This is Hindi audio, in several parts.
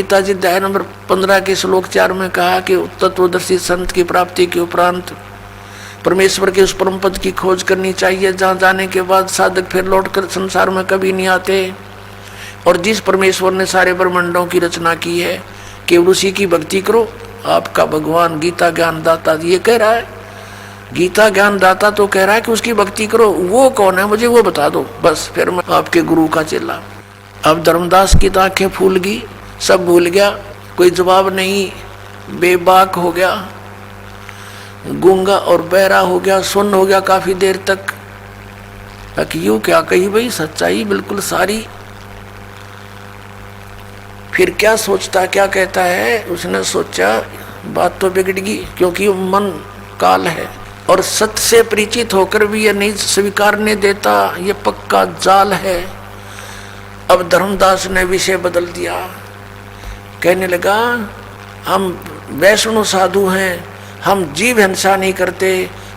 गीता जी अध्याय नंबर 15 के श्लोक 4 में कहा कि तत्वदर्शी संत की प्राप्ति के उपरांत परमेश्वर के उस परम पद की खोज करनी चाहिए जहाँ जाने के बाद साधक फिर लौटकर संसार में कभी नहीं आते। और जिस परमेश्वर ने सारे ब्रह्मांडों की रचना की है केवल उसी की भक्ति करो। आपका भगवान गीता ज्ञान दाता ये कह रहा है, गीता ज्ञान दाता तो कह रहा है कि उसकी भक्ति करो। वो कौन है मुझे वो बता दो, बस फिर मैं आपके गुरु का चेला। अब धर्मदास की तो आंखें फूल गई, सब भूल गया, कोई जवाब नहीं, बेबाक हो गया, गूंगा और बहरा हो गया, सुन्न हो गया काफी देर तक। यूं क्या कही भाई, सच्चाई बिल्कुल सारी। फिर क्या सोचता क्या कहता है, उसने सोचा बात तो बिगड़ गई, क्योंकि मन काल है और सत्य से परिचित होकर भी ये नहीं स्वीकारने देता, ये पक्का जाल है। अब धर्मदास ने विषय बदल दिया, कहने लगा हम वैष्णव साधु हैं, हम जीव हिंसा नहीं करते,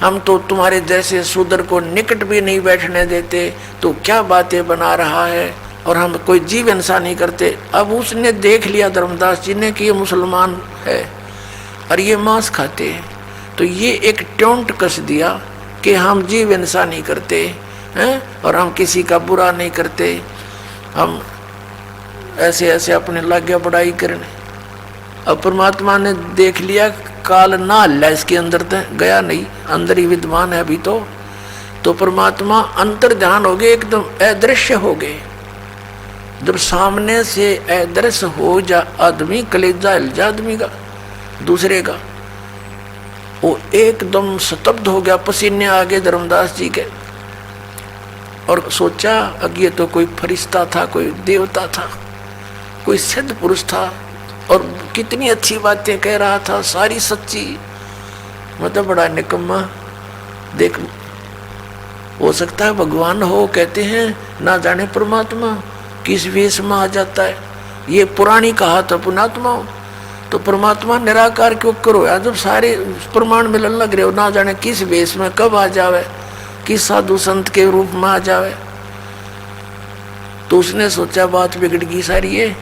हम तो तुम्हारे जैसे शूद्र को निकट भी नहीं बैठने देते, तो क्या बातें बना रहा है, और हम कोई जीव हिंसा नहीं करते। अब उसने देख लिया धर्मदास जी ने कि ये मुसलमान है और ये मांस खाते हैं, तो ये एक ट्योंट कस दिया कि हम जीव हिंसा नहीं करते हैं और हम किसी का बुरा नहीं करते, हम ऐसे ऐसे अपने लागे बढ़ाई करने। अब परमात्मा ने देख लिया काल ना हल्ला इसके अंदर गया नहीं, अंदर ही विद्वान है अभी तो परमात्मा अंतर ध्यान हो गए, एकदम अदृश्य हो गए। जब सामने से अदृश्य हो जा आदमी, कलेजा हिल जा आदमी का दूसरे का, वो एकदम स्तब्ध हो गया, पसीने आ गए धर्मदास जी के। और सोचा अब ये तो कोई फरिश्ता था, कोई देवता था, कोई सिद्ध पुरुष था, और कितनी अच्छी बातें कह रहा था, सारी सच्ची। मतलब बड़ा निकम्मा। देख, हो सकता है भगवान हो, कहते हैं ना जाने परमात्मा किस वेश में आ जाता है। ये पुरानी कहा था पुणात्मा, तो परमात्मा निराकार क्यों करो यार, जब सारे प्रमाण मिलन लग रहे हो, ना जाने किस वेश में कब आ जावे, किस साधु संत के रूप में आ जावे। तो उसने सोचा बात बिगड़ गई सारी है,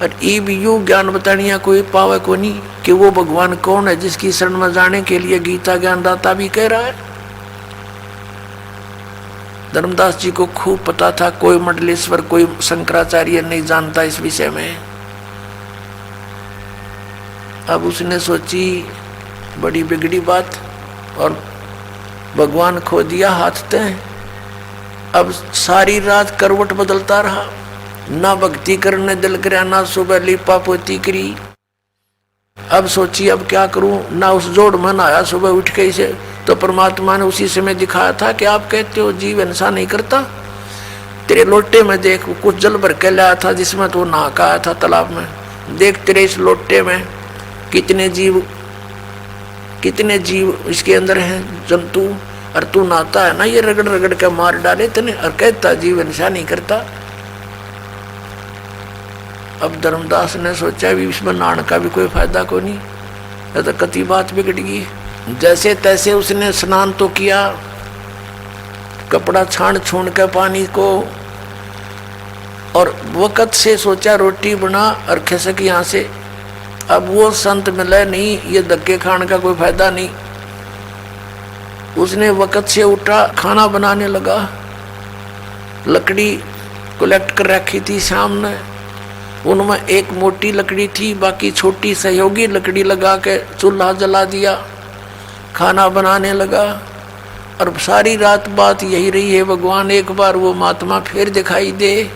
और ईब यू ज्ञान बतानिया कोई पावे को नहीं कि वो भगवान कौन है जिसकी शरण में जाने के लिए गीता ज्ञान दाता भी कह रहा है। धर्मदास जी को खूब पता था, कोई मंडलेश्वर कोई शंकराचार्य नहीं जानता इस विषय में। अब उसने सोची बड़ी बिगड़ी बात, और भगवान खो दिया हाथ तय। अब सारी रात करवट बदलता रहा, ना भक्ति करने दिल करा, ना सुबह लिपा पोती करी। अब सोची अब क्या करूं, ना उस जोड़ मन आया सुबह उठ के इसे, तो परमात्मा ने उसी समय दिखाया था कि आप कहते हो जीव हिंसा नहीं करता, तेरे लोटे में देख कुछ जल भर के लाया था जिसमें तो नहा का आया था तालाब में, देख तेरे इस लोटे में कितने जीव इसके अंदर हैं जंतु, और तू नहाता है ना, ये रगड़ रगड़ के मार डाले तने, और कहता जीव हिंसा नहीं करता। अब धर्मदास ने सोचा भी इसमें नहाने का भी कोई फायदा को नहीं, तो कति बात बिगड़ गई। जैसे तैसे उसने स्नान तो किया, कपड़ा छान छून के पानी को, और वक़्त से सोचा रोटी बना और खिसक यहाँ से। अब वो संत मिले नहीं, ये धक्के खाने का कोई फायदा नहीं। उसने वक़्त से उठा, खाना बनाने लगा, लकड़ी कलेक्ट कर रखी थी सामने, उनमें एक मोटी लकड़ी थी, बाकी छोटी सहयोगी लकड़ी लगा के चूल्हा जला दिया, खाना बनाने लगा। और सारी रात बात यही रही है, भगवान एक बार वो महात्मा फिर दिखाई दे,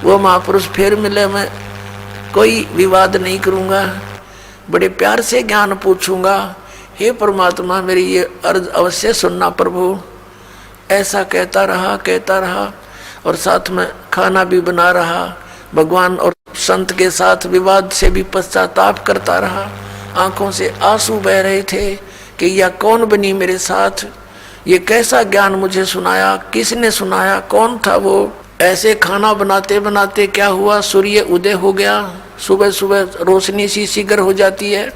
वो महापुरुष फिर मिले, मैं कोई विवाद नहीं करूँगा, बड़े प्यार से ज्ञान पूछूंगा, हे परमात्मा मेरी ये अर्ज अवश्य सुनना प्रभु। ऐसा कहता रहा और साथ में खाना भी बना रहा, भगवान और संत के साथ विवाद से भी पश्चाताप करता रहा। आंखों से आंसू बह रहे थे कि यह कौन बनी मेरे साथ, ये कैसा ज्ञान मुझे सुनाया, किसने सुनाया, कौन था वो। ऐसे खाना बनाते बनाते क्या हुआ, सूर्य उदय हो गया, सुबह सुबह रोशनी सी शीघ्र हो जाती है।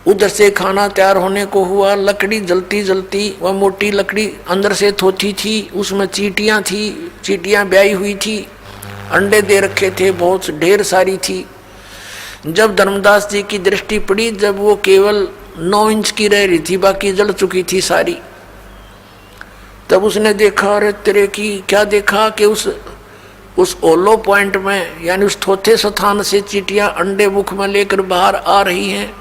उधर से खाना तैयार होने को हुआ, लकड़ी जलती जलती, वह मोटी लकड़ी अंदर से थोथी थी, उसमें चींटियाँ थी, चींटियाँ ब्याई हुई थी, अंडे दे रखे थे, बहुत ढेर सारी थी। जब धर्मदास जी की दृष्टि पड़ी, जब वो केवल 9 इंच की रह रही थी, बाकी जल चुकी थी सारी, तब उसने देखा, अरे तेरे की क्या देखा कि उस ओलो पॉइंट में, यानी उस थोथे स्थान से चींटियां अंडे मुख में लेकर बाहर आ रही हैं,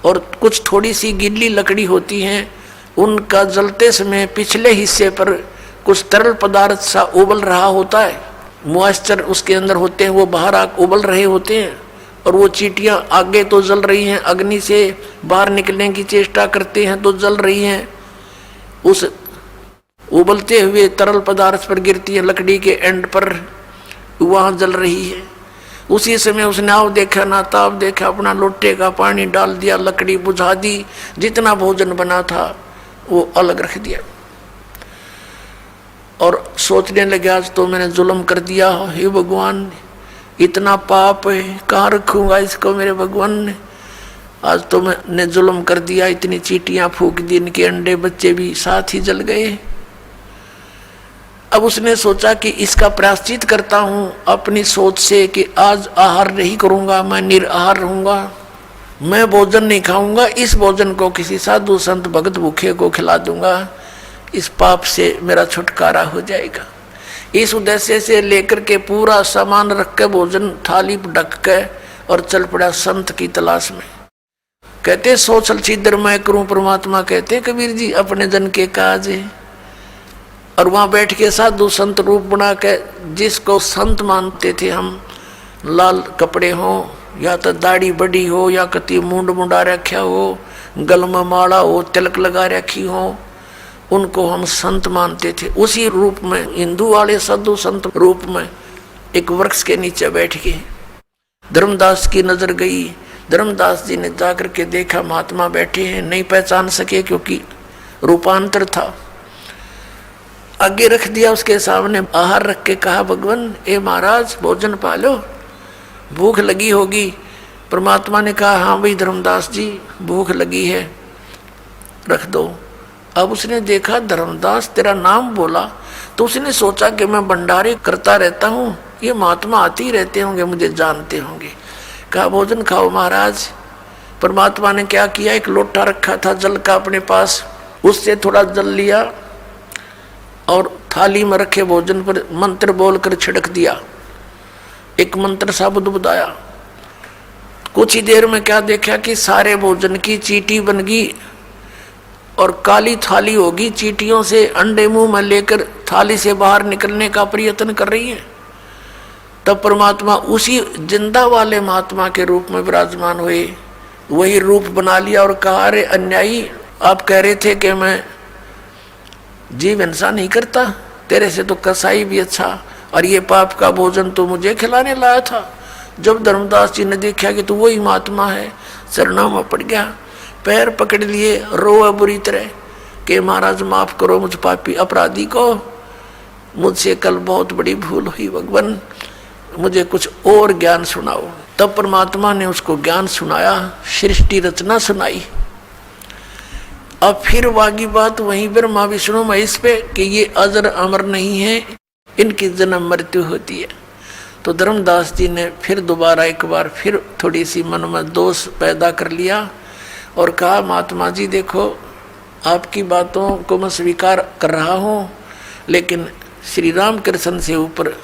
और कुछ थोड़ी सी गीली लकड़ी होती हैं, उनका जलते समय पिछले हिस्से पर कुछ तरल पदार्थ सा उबल रहा होता है, मॉइस्चर उसके अंदर होते हैं, वो बाहर उबल रहे होते हैं, और वो चींटियां आगे तो जल रही हैं, अग्नि से बाहर निकलने की चेष्टा करते हैं तो जल रही हैं, उस उबलते हुए तरल पदार्थ पर गिरती है, लकड़ी के एंड पर वहां जल रही है। उसी समय उसने आव देखा ना ताव देखा, अपना लोटे का पानी डाल दिया, लकड़ी बुझा दी, जितना भोजन बना था वो अलग रख दिया, और सोचने लगे आज तो मैंने जुल्म कर दिया, हे भगवान इतना पाप है, कहाँ रखूंगा इसको मेरे भगवान ने, आज तो मैंने जुल्म कर दिया, इतनी चींटियां फूंक दी, इनके अंडे बच्चे भी साथ ही जल गए। अब उसने सोचा कि इसका प्रायश्चित करता हूं अपनी सोच से कि आज आहार नहीं करूंगा, मैं निराहार रहूंगा, मैं भोजन नहीं खाऊंगा, इस भोजन को किसी साधु संत भगत भूखे को खिला दूंगा, इस पाप से मेरा छुटकारा हो जाएगा। इस उद्देश्य से लेकर के पूरा सामान रख के, भोजन थाली ढक के, और चल पड़ा संत की तलाश में। कहते सो चल छिद्र मैं करूं परमात्मा, कहते कबीर जी अपने जन के काज है। और वहां बैठ के साधु संत रूप बना के, जिसको संत मानते थे हम, लाल कपड़े हो या तो दाढ़ी बड़ी हो या कति मुंड मुंडा रखा हो, गल में माला हो, तिलक लगा रखी हो, उनको हम संत मानते थे। उसी रूप में हिंदू वाले साधु संत रूप में एक वृक्ष के नीचे बैठ के धर्मदास की नजर गई। धर्मदास जी ने जाकर के देखा महात्मा बैठे हैं, नहीं पहचान सके क्योंकि रूपांतर था। आगे रख दिया उसके सामने, आहार रख के कहा भगवान ए महाराज भोजन पालो, भूख लगी होगी। परमात्मा ने कहा हाँ भाई धर्मदास जी भूख लगी है, रख दो। अब उसने देखा धर्मदास तेरा नाम बोला, तो उसने सोचा कि मैं भंडारे करता रहता हूँ, ये महात्मा आते ही रहते होंगे, मुझे जानते होंगे। कहा भोजन खाओ महाराज। परमात्मा ने क्या किया, एक लोटा रखा था जल का अपने पास, उससे थोड़ा जल लिया और थाली में रखे भोजन पर मंत्र बोलकर छिड़क दिया। एक मंत्र सा बुदबुदाया। कुछ ही देर में क्या देखा कि सारे भोजन की चींटी बन गई और काली थाली होगी, चींटियों से अंडे मुंह में लेकर थाली से बाहर निकलने का प्रयत्न कर रही है। तब परमात्मा उसी जिंदा वाले महात्मा के रूप में विराजमान हुए, वही रूप बना लिया और कहा अरे अन्यायी, आप कह रहे थे कि मैं जीव हिंसा नहीं करता, तेरे से तो कसाई भी अच्छा, और ये पाप का भोजन तो मुझे खिलाने लाया था। जब धर्मदास जी ने देखा कि तू वही महात्मा है, चरणों में पड़ गया, पैर पकड़ लिए, रोए बुरी तरह कि महाराज माफ करो मुझ पापी अपराधी को, मुझसे कल बहुत बड़ी भूल हुई, भगवान मुझे कुछ और ज्ञान सुनाओ। तब परमात्मा ने उसको ज्ञान सुनाया, सृष्टि रचना सुनाई। अब फिर वागी बात वहीं ब्रह्मा विष्णु महेश पे कि ये अजर अमर नहीं है, इनकी जन्म मृत्यु होती है। तो धर्मदास जी ने फिर दोबारा एक बार फिर थोड़ी सी मन में दोष पैदा कर लिया और कहा महात्मा जी देखो, आपकी बातों को मैं स्वीकार कर रहा हूँ, लेकिन श्री राम कृष्ण से ऊपर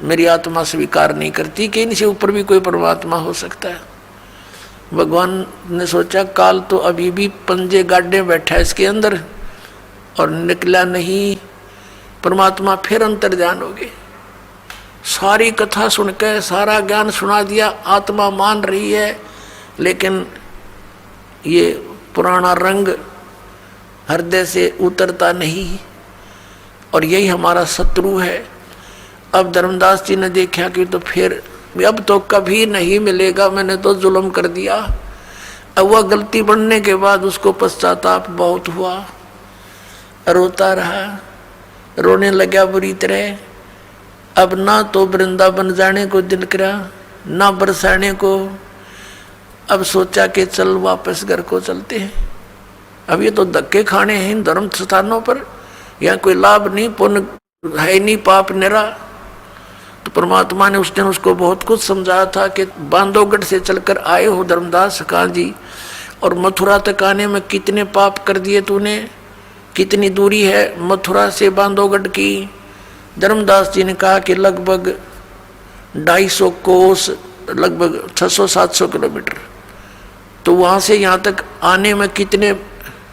मेरी आत्मा स्वीकार नहीं करती कि इनसे ऊपर भी कोई परमात्मा हो सकता है। भगवान ने सोचा काल तो अभी भी पंजे गाड़े बैठा है इसके अंदर और निकला नहीं, परमात्मा फिर अंतर्ध्यान हो गए। सारी कथा सुनकर सारा ज्ञान सुना दिया, आत्मा मान रही है, लेकिन ये पुराना रंग हृदय से उतरता नहीं, और यही हमारा शत्रु है। अब धर्मदास जी ने देखा कि तो फिर अब तो कभी नहीं मिलेगा, मैंने तो जुल्म कर दिया। अब वह गलती बनने के बाद उसको पश्चाताप बहुत हुआ, रोता रहा, रोने लगा बुरी तरह। अब ना तो वृंदावन जाने को दिल करा, ना बरसाने को। अब सोचा कि चल वापस घर को चलते हैं, अब ये तो धक्के खाने हैं इन धर्म स्थानों पर, यहाँ कोई लाभ नहीं, पुण्य है नहीं, पाप निरा। तो परमात्मा ने उस दिन उसको बहुत कुछ समझाया था कि बांधवगढ़ से चलकर आए हो धर्मदास कहाँ जी, और मथुरा तक आने में कितने पाप कर दिए तूने, कितनी दूरी है मथुरा से बांधवगढ़ की। धर्मदास जी ने कहा कि लगभग 250 कोस, लगभग 600-700 किलोमीटर। तो वहाँ से यहाँ तक आने में कितने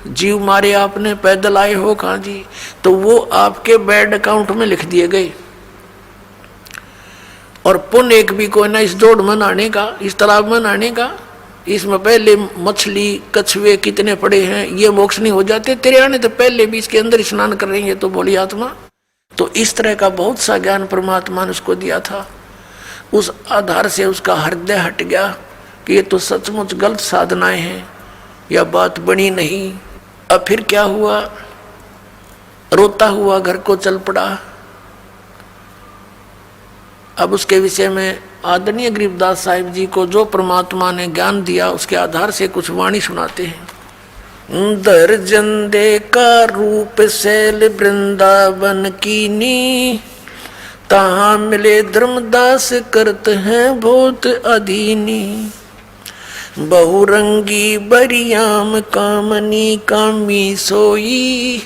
जीव मारे आपने, पैदल आए हो कहाँ जी। तो वो आपके बैड अकाउंट में लिख दिए गए। और पुण्य एक भी कोई ना इस दौड़ में नहाने का, इस तालाब में नहाने का। इसमें पहले मछली कछुए कितने पड़े हैं, ये मोक्ष नहीं हो जाते तेरे आने तो पहले भी इसके अंदर स्नान कर रही है तो बोली आत्मा। तो इस तरह का बहुत सा ज्ञान परमात्मा ने उसको दिया था। उस आधार से उसका हृदय हट गया कि ये तो सचमुच गलत साधनाएं हैं, यह बात बनी नहीं। अब फिर क्या हुआ, रोता हुआ घर को चल पड़ा। अब उसके विषय में आदरणीय गरीबदास साहिब जी को जो परमात्मा ने ज्ञान दिया उसके आधार से कुछ वाणी सुनाते हैं। दर्जन दे का रूप शैल वृंदावन कीनी, तहाँ मिले धर्मदास करत हैं बहुत अधीनी। बहुरंगी बरियाम कामनी कामी सोई,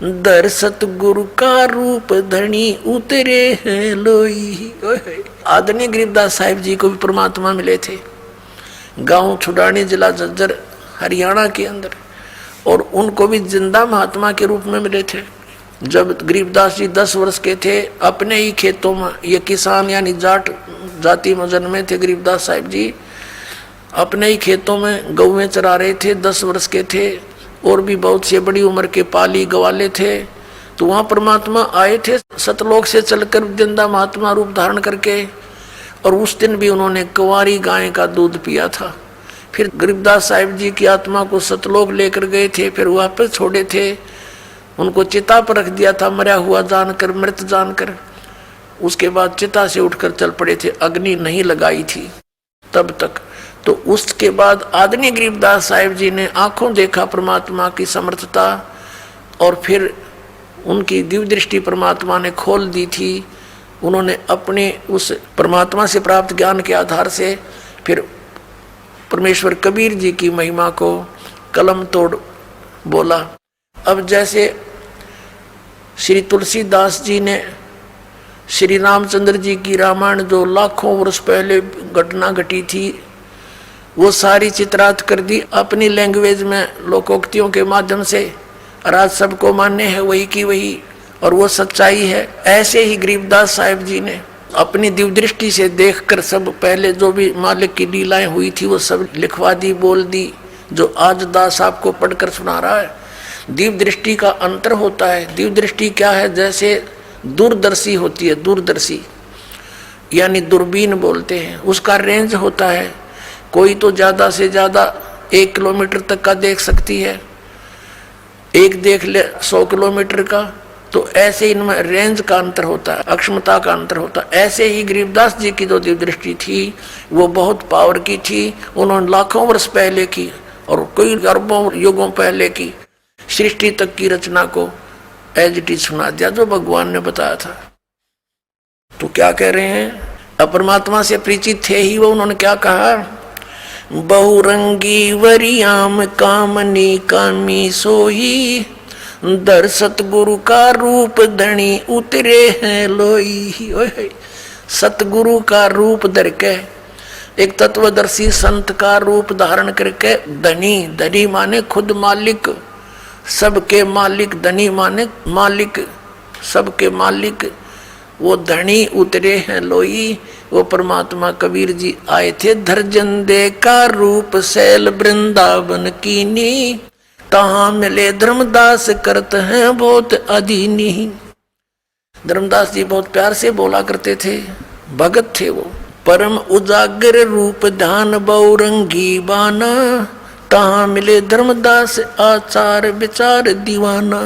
दर सतगुरु का रूप धनी उतरे हैं लोई। आदरणीय गरीबदास साहिब जी को भी परमात्मा मिले थे गांव छुड़ानी, जिला झज्जर, हरियाणा के अंदर, और उनको भी जिंदा महात्मा के रूप में मिले थे। जब गरीबदास जी 10 वर्ष के थे, अपने ही खेतों में, ये किसान यानी जाट जाति में जन्मे थे गरीबदास साहिब जी, अपने ही खेतों में गौवें चरा रहे थे, 10 वर्ष के थे, और भी बहुत से बड़ी उम्र के पाली गवाले थे। तो वहाँ परमात्मा आए थे सतलोक से चलकर जिंदा महात्मा रूप धारण करके, और उस दिन भी उन्होंने कुंवारी गाय का दूध पिया था। फिर गरीबदास साहिब जी की आत्मा को सतलोक लेकर गए थे, फिर वापस छोड़े थे, उनको चिता पर रख दिया था मरा हुआ जानकर, मृत जानकर। उसके बाद चिता से उठकर चल पड़े थे, अग्नि नहीं लगाई थी तब तक। तो उसके बाद आदरणीय गरीबदास साहिब जी ने आंखों देखा परमात्मा की समर्थता, और फिर उनकी दिव्य दृष्टि परमात्मा ने खोल दी थी। उन्होंने अपने उस परमात्मा से प्राप्त ज्ञान के आधार से फिर परमेश्वर कबीर जी की महिमा को कलम तोड़ बोला। अब जैसे श्री तुलसीदास जी ने श्री रामचंद्र जी की रामायण जो लाखों वर्ष पहले घटना घटी थी, वो सारी चित्रात कर दी अपनी लैंग्वेज में, लोकोक्तियों के माध्यम से, और आज सबको मान्य है वही की वही, और वो सच्चाई है। ऐसे ही गरीबदास साहिब जी ने अपनी दिव्य दृष्टि से देखकर सब पहले जो भी मालिक की लीलाएं हुई थी वो सब लिखवा दी, बोल दी, जो आज दास आपको पढ़कर सुना रहा है। दिव्य दृष्टि का अंतर होता है। दिव्य दृष्टि क्या है, जैसे दूरदर्शी होती है, दूरदर्शी यानी दूरबीन बोलते हैं, उसका रेंज होता है। कोई तो ज्यादा से ज्यादा 1 किलोमीटर तक का देख सकती है, एक देख ले 100 किलोमीटर का। तो ऐसे इनमें रेंज का अंतर होता है, अक्षमता का अंतर होता है। ऐसे ही गरीबदास जी की जो दिव्य दृष्टि थी वो बहुत पावर की थी। उन्होंने लाखों वर्ष पहले की और कई अरबों युगों पहले की सृष्टि तक की रचना को एज इट इज सुना दिया जो भगवान ने बताया था। तो क्या कह रहे हैं, अपरमात्मा से परिचित थे ही वो। उन्होंने क्या कहा, बहुरंगी वरियाम कामनी कामी सोई, दर सतगुरु का रूप धनी उतरे हैं लोई। सतगुरु का रूप धर के, एक तत्वदर्शी संत का रूप धारण करके, धनी, धनी माने खुद मालिक, सबके मालिक, धनी माने मालिक, सबके मालिक, वो धनी उतरे हैं लोई। वो परमात्मा कबीर जी आए थे धर्जन दे का रूप शैल वृंदावन कीनी, तहाँ मिले धर्मदास करत हैं बहुत अधीनी। धर्मदास जी बहुत प्यार से बोला करते थे, भगत थे वो। परम उजागर रूप ध्यान बहुरंगी बाना, तहाँ मिले धर्मदास आचार विचार दीवाना।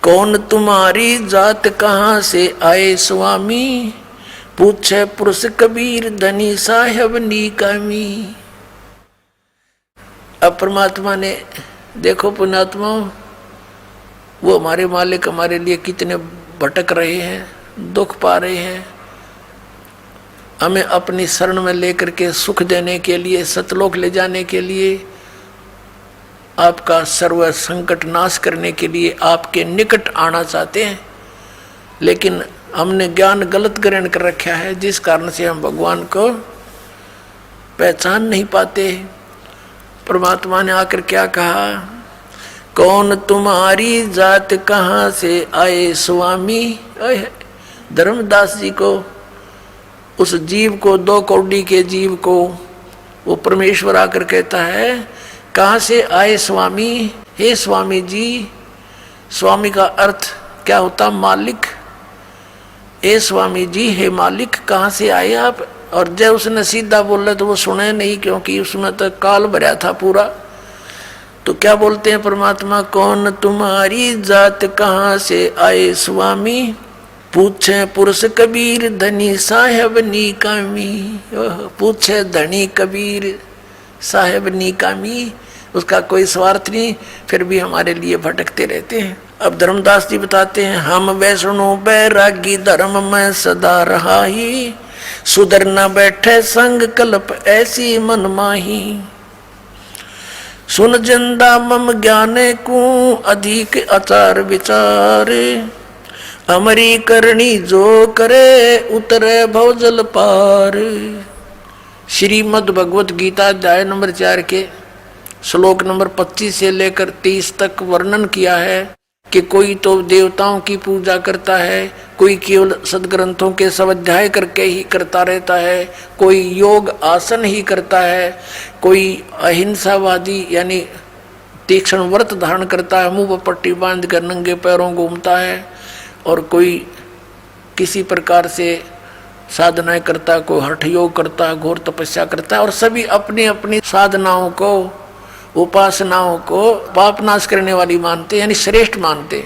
कौन तुम्हारी जात कहाँ से आए स्वामी, पूछे पुरुष कबीर धनी साहेब नीकामी। अब परमात्मा ने देखो पुण्यात्मा, वो हमारे मालिक हमारे लिए कितने भटक रहे हैं, दुख पा रहे हैं, हमें अपनी शरण में लेकर के सुख देने के लिए, सतलोक ले जाने के लिए, आपका सर्व संकट नाश करने के लिए आपके निकट आना चाहते हैं, लेकिन हमने ज्ञान गलत ग्रहण कर रखा है, जिस कारण से हम भगवान को पहचान नहीं पाते। परमात्मा ने आकर क्या कहा, कौन तुम्हारी जात कहाँ से आए स्वामी। धर्मदास जी को, उस जीव को, 2 कौड़ी के जीव को वो परमेश्वर आकर कहता है, कहाँ से आए स्वामी। हे स्वामी जी, स्वामी का अर्थ क्या होता, मालिक। हे स्वामी जी, हे मालिक, कहाँ से आए आप। और जब उसने सीधा बोला तो वो सुने नहीं, क्योंकि उसमें तो काल भरा था पूरा। तो क्या बोलते हैं परमात्मा, कौन तुम्हारी जात कहाँ से आए स्वामी, पूछे पुरुष कबीर धनी साहेब नीकामी। पूछे धनी कबीर साहेब नीकामी, उसका कोई स्वार्थ नहीं, फिर भी हमारे लिए भटकते रहते हैं। अब धर्मदास जी बताते हैं, हम वैष्णो बैरागी धर्म में सदा रहा ही, सुधर न बैठे संग कल्प ऐसी मन माही। सुन जिंदा मम ज्ञाने को अधिक आचार विचार, अमरी करनी जो करे उतरे भवजल पार। श्रीमद् भगवत गीता अध्याय नंबर 4 के श्लोक नंबर 25 से लेकर 30 तक वर्णन किया है कि कोई तो देवताओं की पूजा करता है, कोई केवल सदग्रंथों के स्वाध्याय करके ही करता रहता है, कोई योग आसन ही करता है, कोई अहिंसावादी यानी तीक्ष्ण व्रत धारण करता है, मुंह पर पट्टी बांध कर नंगे पैरों घूमता है, और कोई किसी प्रकार से साधनाएं करता है, कोई हठ योग करता है, घोर तपस्या करता है, और सभी अपनी अपनी साधनाओं को, उपासनाओं को पाप नाश करने वाली मानते, यानी श्रेष्ठ मानते।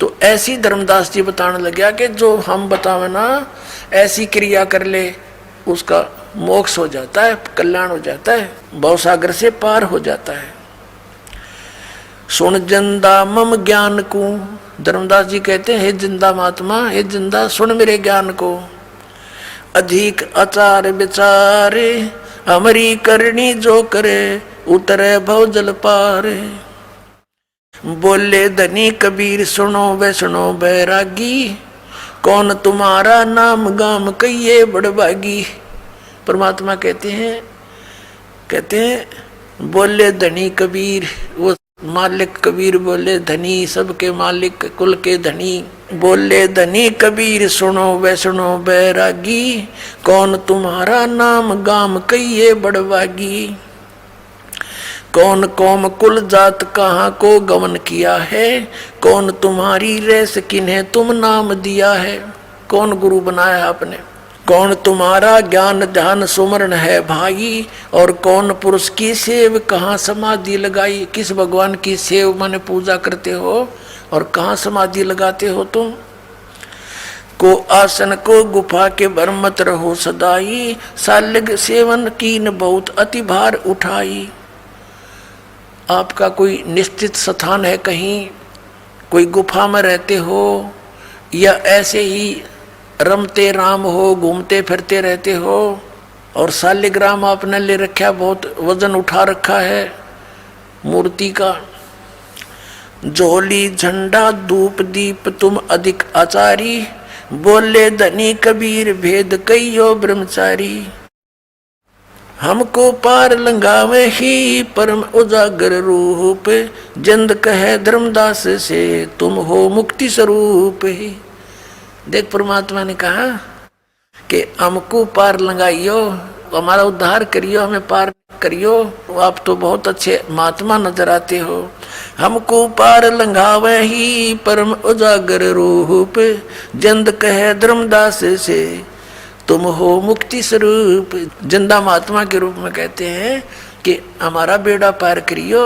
तो ऐसी धर्मदास जी बताने लगे कि जो हम बतावे ना, ऐसी क्रिया कर ले, उसका मोक्ष हो जाता है, कल्याण हो जाता है, भवसागर से पार हो जाता है। सुन जिंदा मम ज्ञान को, धर्मदास जी कहते हैं, हे जिंदा महात्मा, हे जिंदा सुन मेरे ज्ञान को। अधिक आचार विचारे, हमारी करनी जो करे उतरे भवजल पार। बोले धनी कबीर सुनो वैष्णो बैरागी, कौन तुम्हारा नाम गाम कहिए बड़भागी। परमात्मा कहते हैं बोले धनी कबीर, वो मालिक कबीर बोले, धनी सबके मालिक, कुल के धनी। बोले धनी कबीर सुनो वैष्णो बैरागी, कौन तुम्हारा नाम गाम कहिए बड़भागी। कौन कौम कुल जात कहाँ को गमन किया है, कौन तुम्हारी रेस किन्हें तुम नाम दिया है। कौन गुरु बनाया आपने, कौन तुम्हारा ज्ञान ध्यान सुमरण है भाई, और कौन पुरुष की सेव कहाँ समाधि लगाई। किस भगवान की सेव माने पूजा करते हो और कहाँ समाधि लगाते हो तुम। को आसन को गुफा के भर मत रहो सदाई, सालिग सेवन कीन बहुत अति भार उठाई। आपका कोई निश्चित स्थान है, कहीं कोई गुफा में रहते हो, या ऐसे ही रमते राम हो, घूमते फिरते रहते हो, और शालिग्राम आपने ले रखा, बहुत वजन उठा रखा है मूर्ति का। झोली झंडा धूप दीप तुम अधिक आचारी, बोले धनी कबीर भेद कहियो ब्रह्मचारी। हमको पार लंगावे ही परम उजागर रूप, जंद कहे धर्मदास से तुम हो मुक्ति स्वरूप। देख परमात्मा ने कहा कि हमको पार लगाइयो, हमारा उद्धार करियो, हमें पार करियो। आप तो बहुत अच्छे महात्मा नजर आते हो। हमको पार लंघावे ही परम उजागर रूप, जंद कहे धर्मदास से तुम हो मुक्ति स्वरूप। जिंदा महात्मा के रूप में कहते हैं कि हमारा बेड़ा पार करियो,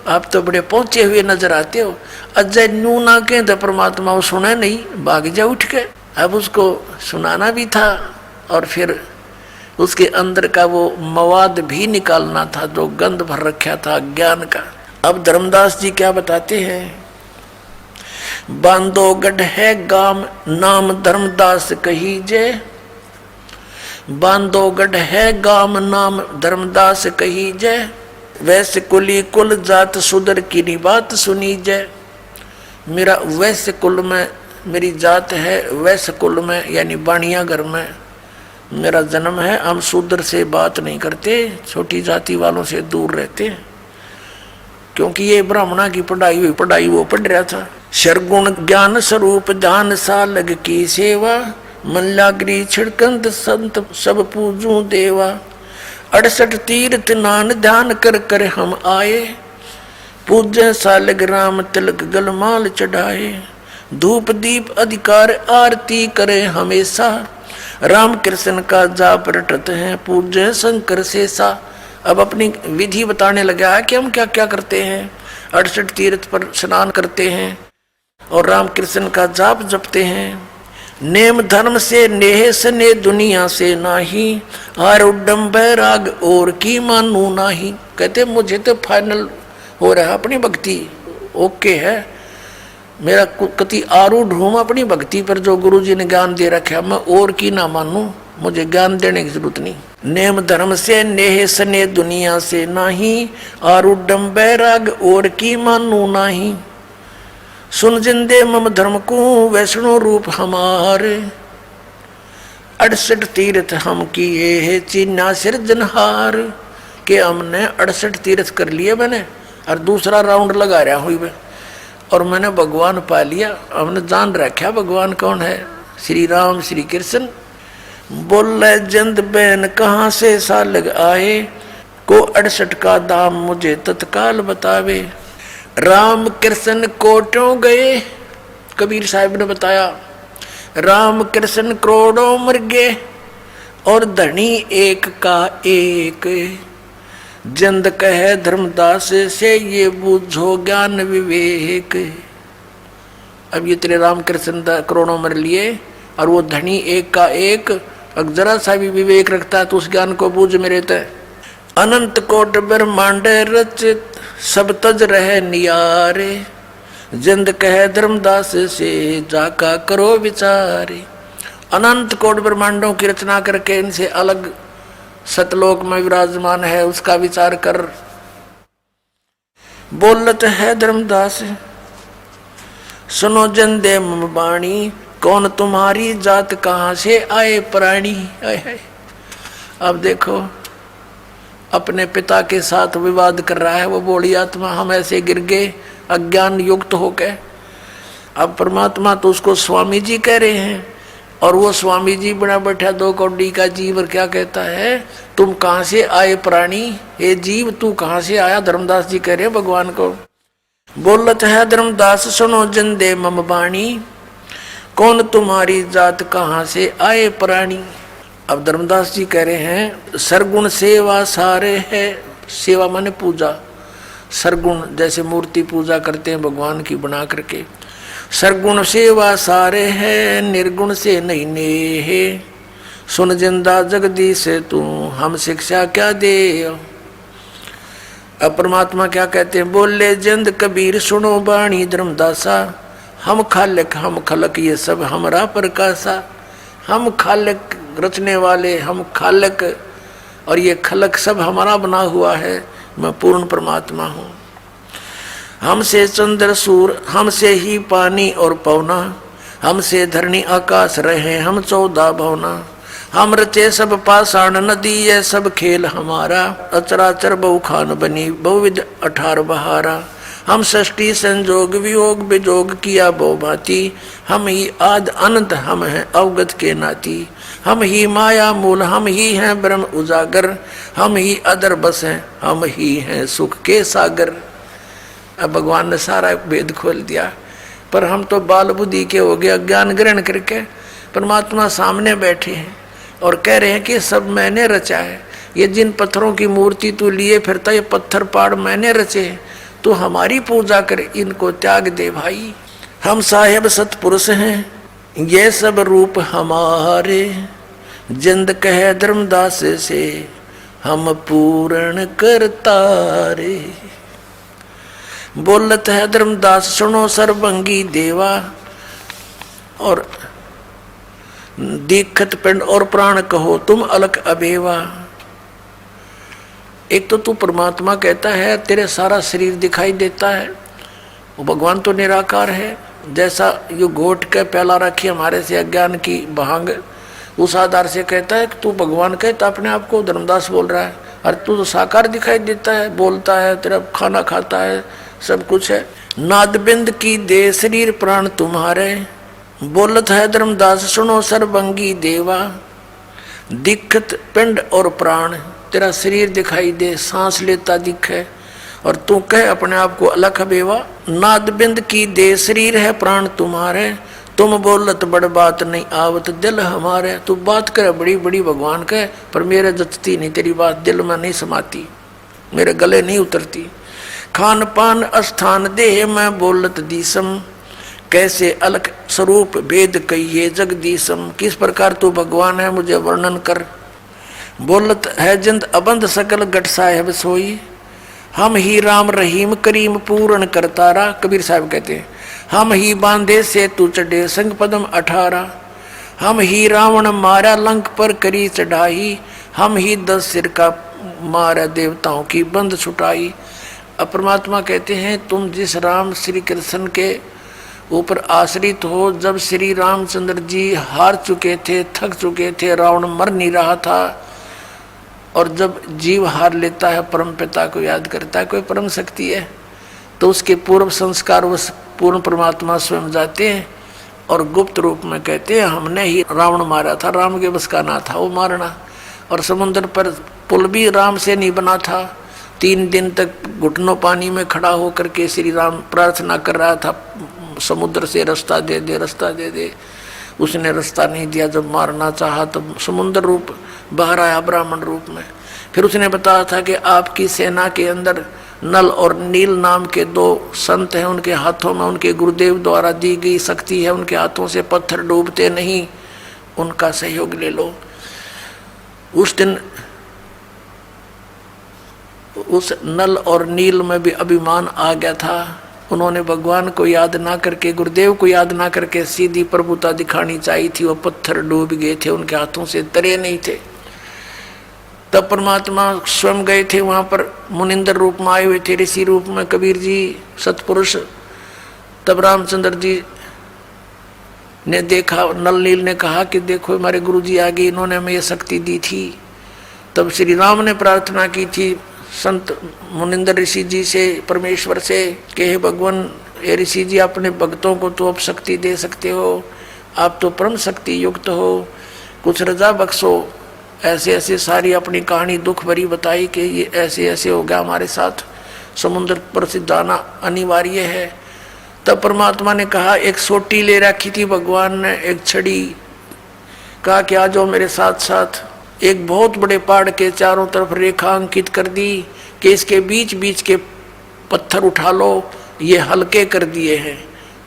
आप तो बड़े पहुंचे हुए नजर आते हो। अजय नू ना के तो परमात्मा वो सुना नहीं, भाग जा उठ के। अब उसको सुनाना भी था और फिर उसके अंदर का वो मवाद भी निकालना था जो गंध भर रखा था ज्ञान का। अब धर्मदास जी क्या बताते हैं, बांधोगढ़ है गाम नाम धर्मदास कही जय। बांधोगढ़ है गाम नाम धर्मदास कही जय। वैश्य कुली कुल जात सुधर की नी बात सुनी जय। मेरा वैश्य कुल में मेरी जात है, वैश्य कुल में यानी बाणिया घर में मेरा जन्म है। हम शूद्र से बात नहीं करते, छोटी जाति वालों से दूर रहते, क्योंकि ये ब्राह्मणा की पढ़ाई वो पढ़ रहा था। शरगुण ज्ञान स्वरूप ध्यान सालग की सेवा। मन लागरी छिड़कंद संत सब पूजू देवा। 68 तीर्थ नान ध्यान कर कर हम आए। पूज्य सालग राम तिलक गलमाल चढ़ाए। धूप दीप अधिकार आरती करे हमेशा। राम कृष्ण का जाप रटते हैं पूज्य शंकर शेषा। अब अपनी विधि बताने लगा है कि हम क्या क्या करते हैं। 68 तीर्थ पर स्नान करते हैं और राम कृष्ण का जाप जपते हैं। नेम धर्म से नेह सने दुनिया से नाही। हार उड्डम बैराग और की मानू नाही। कहते मुझे तो फाइनल हो रहा है अपनी भक्ति, ओके है मेरा कति आरूढ़ हूं अपनी भक्ति पर जो गुरु जी ने ज्ञान दे रखा, मैं और की ना मानू, मुझे ज्ञान देने की जरूरत नहीं। नेम धर्म से नेह सने दुनिया से नाही। आरूढ़म बैराग और की मानू नाही। सुन जिंदे मम धर्म को वैष्णो रूप हमारे। 68 तीर्थ हम किए है चीना सिरजनहार। के हमने 68 तीर्थ कर लिए मैंने और दूसरा राउंड लगा रहा हुई मैं, और मैंने भगवान पा लिया। हमने जान रखा भगवान कौन है, श्री राम श्री कृष्ण। बोले जंद बैन कहाँ से सालग आए। को 68 का दाम मुझे तत्काल बतावे। राम कृष्ण कोटों गए, कबीर साहब ने बताया। राम कृष्ण करोड़ों मर गए और धनी एक का एक। जंद कहे धर्मदास से ये बूझो ज्ञान विवेक। अब ये तेरे राम कृष्ण करोड़ों मर लिए और वो धनी एक का एक, अगर जरा सा भी विवेक रखता है तो उस ज्ञान को बूझ में रहता है। अनंत कोट ब्रह्मांड रचित सब तज रहे नियारे। जिंद कहे धर्मदास से जाका करो विचारे। अनंत कोट ब्रह्मांडों की रचना करके इनसे अलग सतलोक में विराजमान है, उसका विचार कर। बोलत है धर्मदास सुनो जंदे मम बाणी। कौन तुम्हारी जात कहाँ से आए प्राणी। अब देखो अपने पिता के साथ विवाद कर रहा है वो बोली आत्मा, हम ऐसे गिर गए अज्ञान युक्त होकर। अब परमात्मा तो उसको स्वामी जी कह रहे हैं और वो स्वामी जी बना बैठा 2 कौड़ी का जीव, और क्या कहता है तुम कहाँ से आए प्राणी। हे जीव तू कहाँ से आया, धर्मदास जी कह रहे भगवान को। बोलत है धर्मदास सुनो जंदे मम बाणी। कौन तुम्हारी जात कहाँ से आए प्राणी। अब धर्मदास जी कह रहे हैं सरगुण सेवा सारे है। सेवा माने पूजा, सरगुण जैसे मूर्ति पूजा करते हैं भगवान की बना करके। सरगुण सेवा सारे है निर्गुण से नहीं नेहे। सुन जिंदा जगदीश तू हम शिक्षा क्या दे। अब परमात्मा क्या कहते हैं, बोले जिंद कबीर सुनो बाणी धर्मदासा। हम खालिक हम खलक ये सब हमरा प्रकाशा। हम खालिक रचने वाले, हम खालिक और ये खलक सब हमारा बना हुआ है। मैं पूर्ण परमात्मा हूँ। हमसे चंद्र सूर हमसे ही पानी और पवना। हमसे धरणी आकाश रहे हम 14 भवना। हम रचे सब पाषाण नदी ये सब खेल हमारा। अचराचर बहु खान बनी बहुविध 18 बहारा। हम सृष्टि संजोग वियोग विजोग किया बहु भांति। हम ही आद अनंत हम हैं अवगत के नाती। हम ही माया मूल हम ही हैं ब्रह्म उजागर। हम ही अदर बस हैं हम ही हैं सुख के सागर। अब भगवान ने सारा वेद खोल दिया, पर हम तो बाल बुद्धि के हो गए अज्ञान ग्रहण करके। परमात्मा सामने बैठे हैं और कह रहे हैं कि सब मैंने रचा है। ये जिन पत्थरों की मूर्ति तू लिए फिरता ये पत्थर पाड़ मैंने रचे, तो हमारी पूजा कर, इनको त्याग दे भाई। हम साहेब सतपुरुष हैं ये सब रूप हमारे। जिंद कहे धर्मदास से हम पूर्ण करता रे। बोलत है धर्मदास सुनो सर्वंगी देवा, और दीक्षित पिंड और प्राण कहो तुम अलख अबेवा। एक तो तू परमात्मा कहता है, तेरे सारा शरीर दिखाई देता है, वो भगवान तो निराकार है। जैसा यो घोट के पहला रखी हमारे से अज्ञान की भांग, उस आधार से कहता है कि तू भगवान कहता अपने आप को, धर्मदास बोल रहा है, और तू तो साकार दिखाई देता है, बोलता है, तेरा खाना खाता है, सब कुछ है। नादबिंद की दे शरीर प्राण तुम्हारे, बोलत है धर्मदास सुनो सर्वंगी देवा। दिखत पिंड और प्राण, तेरा शरीर दिखाई दे, सांस लेता दिखे, और तू कह अपने आप को अलख बेवा। नादबिंद की दे शरीर है प्राण तुम्हारे, तुम बोलत बड़ बात नहीं आवत दिल हमारे। तू बात करे बड़ी बड़ी भगवान कह, पर मेरे जचती नहीं तेरी बात, दिल में नहीं समाती, मेरे गले नहीं उतरती। खान पान स्थान देह में बोलत दीसम, कैसे अलग स्वरूप भेद कहिए जगदीशम। किस प्रकार तू भगवान है मुझे वर्णन कर। बोलत है जिंद अबंध सकल गट साहेब सोई, हम ही राम रहीम करीम पूर्ण करतारा। कबीर साहब कहते हैं हम ही बांधे से तू चढ़े संग पदम 18, हम ही रावण मारा लंक पर करी चढ़ाई, हम ही 10 सिर का मारा देवताओं की बंद छुटाई। अब परमात्मा कहते हैं तुम जिस राम श्री कृष्ण के ऊपर आश्रित हो, जब श्री रामचंद्र जी हार चुके थे, थक चुके थे, रावण मर नहीं रहा था, और जब जीव हार लेता है परम पिता को याद करता है, कोई परम शक्ति है, तो उसके पूर्व संस्कार उस पूर्ण परमात्मा स्वयं जाते हैं और गुप्त रूप में कहते हैं हमने ही रावण मारा था, राम के बस का ना था वो मारना। और समुद्र पर पुल भी राम से नहीं बना था, 3 दिन तक घुटनों पानी में खड़ा होकर के श्री राम प्रार्थना कर रहा था समुद्र से रास्ता दे दे, रास्ता दे दे। उसने रास्ता नहीं दिया, जब मारना चाहा तो समुद्र रूप बाहर आया ब्राह्मण रूप में। फिर उसने बताया था कि आपकी सेना के अंदर नल और नील नाम के 2 संत हैं, उनके हाथों में उनके गुरुदेव द्वारा दी गई शक्ति है, उनके हाथों से पत्थर डूबते नहीं, उनका सहयोग ले लो। उस दिन उस नल और नील में भी अभिमान आ गया था, उन्होंने भगवान को याद ना करके, गुरुदेव को याद ना करके सीधी प्रभुता दिखानी चाहिए थी, वो पत्थर डूब गए थे, उनके हाथों से तरे नहीं थे। तब परमात्मा स्वयं गए थे वहाँ पर, मुनिंदर रूप में आए हुए थे, ऋषि रूप में कबीर जी सतपुरुष। तब रामचंद्र जी ने देखा, नल नील ने कहा कि देखो हमारे गुरु जी आगे, इन्होंने हमें ये शक्ति दी थी। तब श्री राम ने प्रार्थना की थी संत मुनिंदर ऋषि जी से, परमेश्वर से, कि हे भगवान, हे ऋषि जी, अपने भक्तों को तो अब शक्ति दे सकते हो, आप तो परम शक्ति युक्त हो, कुछ रजा बख्शो। ऐसे ऐसे सारी अपनी कहानी दुख भरी बताई कि ये ऐसे ऐसे हो गया हमारे साथ, समुद्र पर से जाना अनिवार्य है। तब परमात्मा ने कहा, एक सोटी ले रखी थी भगवान ने, एक छड़ी, कहा कि आ जाओ मेरे साथ साथ। एक बहुत बड़े पहाड़ के चारों तरफ रेखा अंकित कर दी कि इसके बीच बीच के पत्थर उठा लो, ये हल्के कर दिए हैं।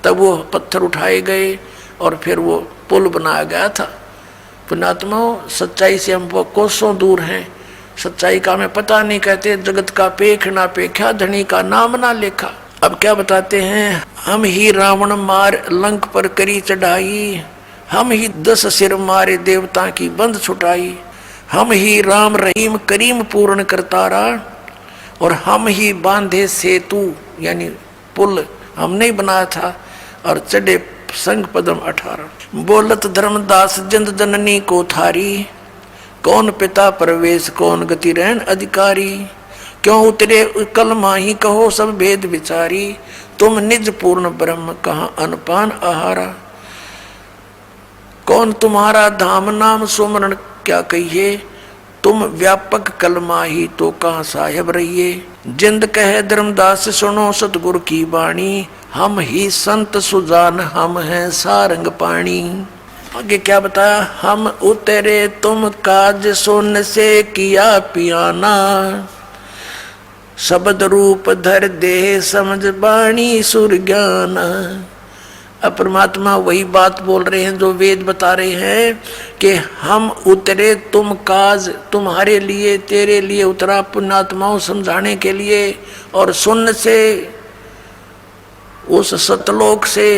तब वो पत्थर उठाए गए और फिर वो पुल बनाया गया था। पुण्यात्मा, सच्चाई से हम कोसों दूर हैं, सच्चाई का हमें पता नहीं, कहते जगत का पेख ना पेखा, धनी का नाम ना लेखा। अब क्या बताते हैं, हम ही रावण मार लंक पर करी चढ़ाई, हम ही 10 सिर मारे देवता की बंद छुटाई, हम ही राम रहीम करीम पूर्ण करतारा, और हम ही बांधे सेतु यानी पुल हमने ही बनाया था, और चढ़े संग पदम 18। बोलत धर्मदास जिंद जननी को थारी, कौन पिता प्रवेश कौन गति रहन अधिकारी, क्यों उतरे कलमा ही कहो सब भेद विचारी, तुम निज पूर्ण ब्रह्म कहाँ अनपान आहारा। कौन तुम्हारा धाम नाम सुमरण क्या कहिए, तुम व्यापक कलमा ही तो कहाँ साहेब रहिए। जिंद कहे धर्मदास सुनो सतगुरु की वाणी, हम ही संत सुजान हम हैं सारंग पाणी। आगे क्या बताया, हम उतरे तुम काज सुन से किया पियाना, शब्द रूप धर देह समझ बाणी सुर ज्ञान। अब परमात्मा वही बात बोल रहे हैं जो वेद बता रहे हैं कि हम उतरे तुम काज, तुम्हारे लिए, तेरे लिए उतरा पुण्यात्माओं समझाने के लिए, और सुन से उस सतलोक से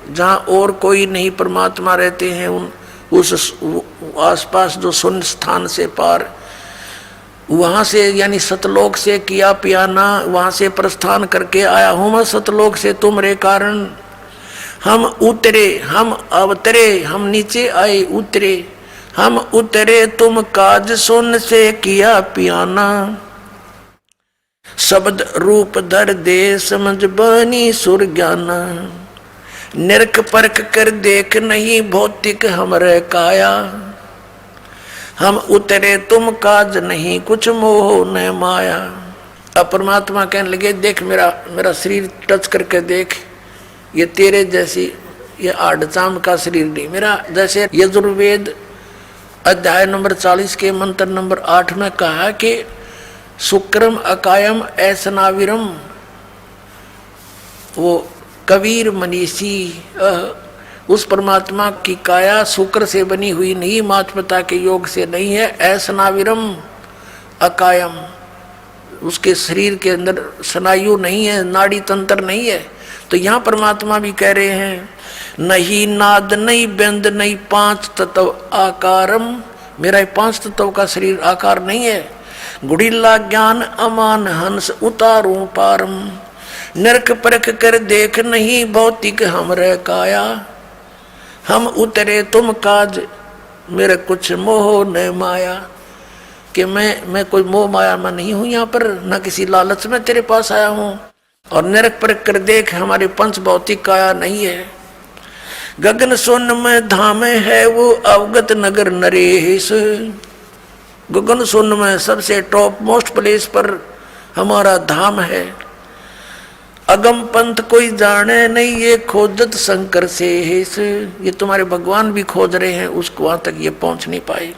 जहाँ और कोई नहीं परमात्मा रहते हैं, उस आसपास जो शून्य स्थान से पार, वहाँ से यानी सतलोक से किया पियाना, वहाँ से प्रस्थान करके आया हूँ मैं सतलोक से तुम्हारे कारण। हम उतरे, हम अवतरे, हम नीचे आए उतरे, हम उतरे तुम काज सुन से किया पियाना। शब्द रूप धर दे समझ बनी सुर ज्ञाना। निरख परख कर देख नहीं भौतिक हमरे काया। हम उतरे तुम काज नहीं कुछ मोह न माया। अब परमात्मा कहने लगे देख मेरा शरीर टच करके देख, ये तेरे जैसी ये आड़चाम का शरीर नहीं मेरा। जैसे यजुर्वेद अध्याय नंबर 40 के मंत्र नंबर 8 में कहा कि शुक्रम अकायम ऐसनाविरम, वो कबीर मनीषी उस परमात्मा की काया शुक्र से बनी हुई नहीं, माता पिता के योग से नहीं है। ऐसनाविरम अकायम, उसके शरीर के अंदर स्नायु नहीं है, नाड़ी तंत्र नहीं है। तो यहाँ परमात्मा भी कह रहे हैं नहीं नाद नहीं बिंद नहीं पांच तत्व आकारम, मेरा 5 तत्व का शरीर आकार नहीं है। गुड़िल्ला ज्ञान अमान हंस उतारू पारम। नरक परख कर देख नहीं भौतिक हमरे काया। हम उतरे तुम काज मेरे कुछ मोह न माया, कि मैं कोई मोह माया में नहीं हूं यहाँ पर, न किसी लालच में तेरे पास आया हूं। और नरक परख कर देख हमारे पंच भौतिक काया नहीं है। गगन सोन में धाम है वो अवगत नगर नरेश। गगन सोन में सबसे टॉप मोस्ट प्लेस पर हमारा धाम है। अगम पंथ कोई जाने नहीं ये खोजत शंकर से हेस। ये तुम्हारे भगवान भी खोज रहे हैं, उसको वहां तक ये पहुंच नहीं पाए।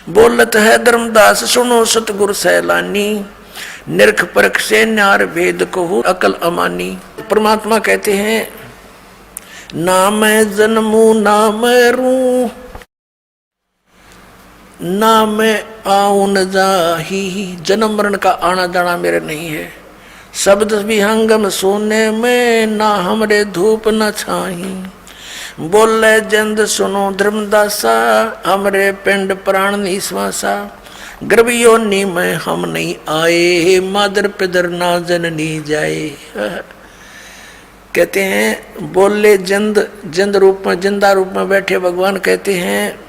बोलत है धर्मदास सुनो सतगुरु सैलानी। निरख परख से न्यार भेद को अकल अमानी। परमात्मा कहते हैं ना मैं जन्मू ना मैं रू, ना मैं आऊं न जाही। जन्म मरण का आना जाना मेरे नहीं है। शब्द विहंगम सोने में ना हमरे धूप न छाही। बोले जंद सुनो धर्मदासा हमरे पिंड प्राण निश्वासा। गर्भ योनि में हम नहीं आए मादर पिदर ना जननी जाए। कहते हैं बोले जंद रूप में जिंदा रूप में बैठे भगवान कहते हैं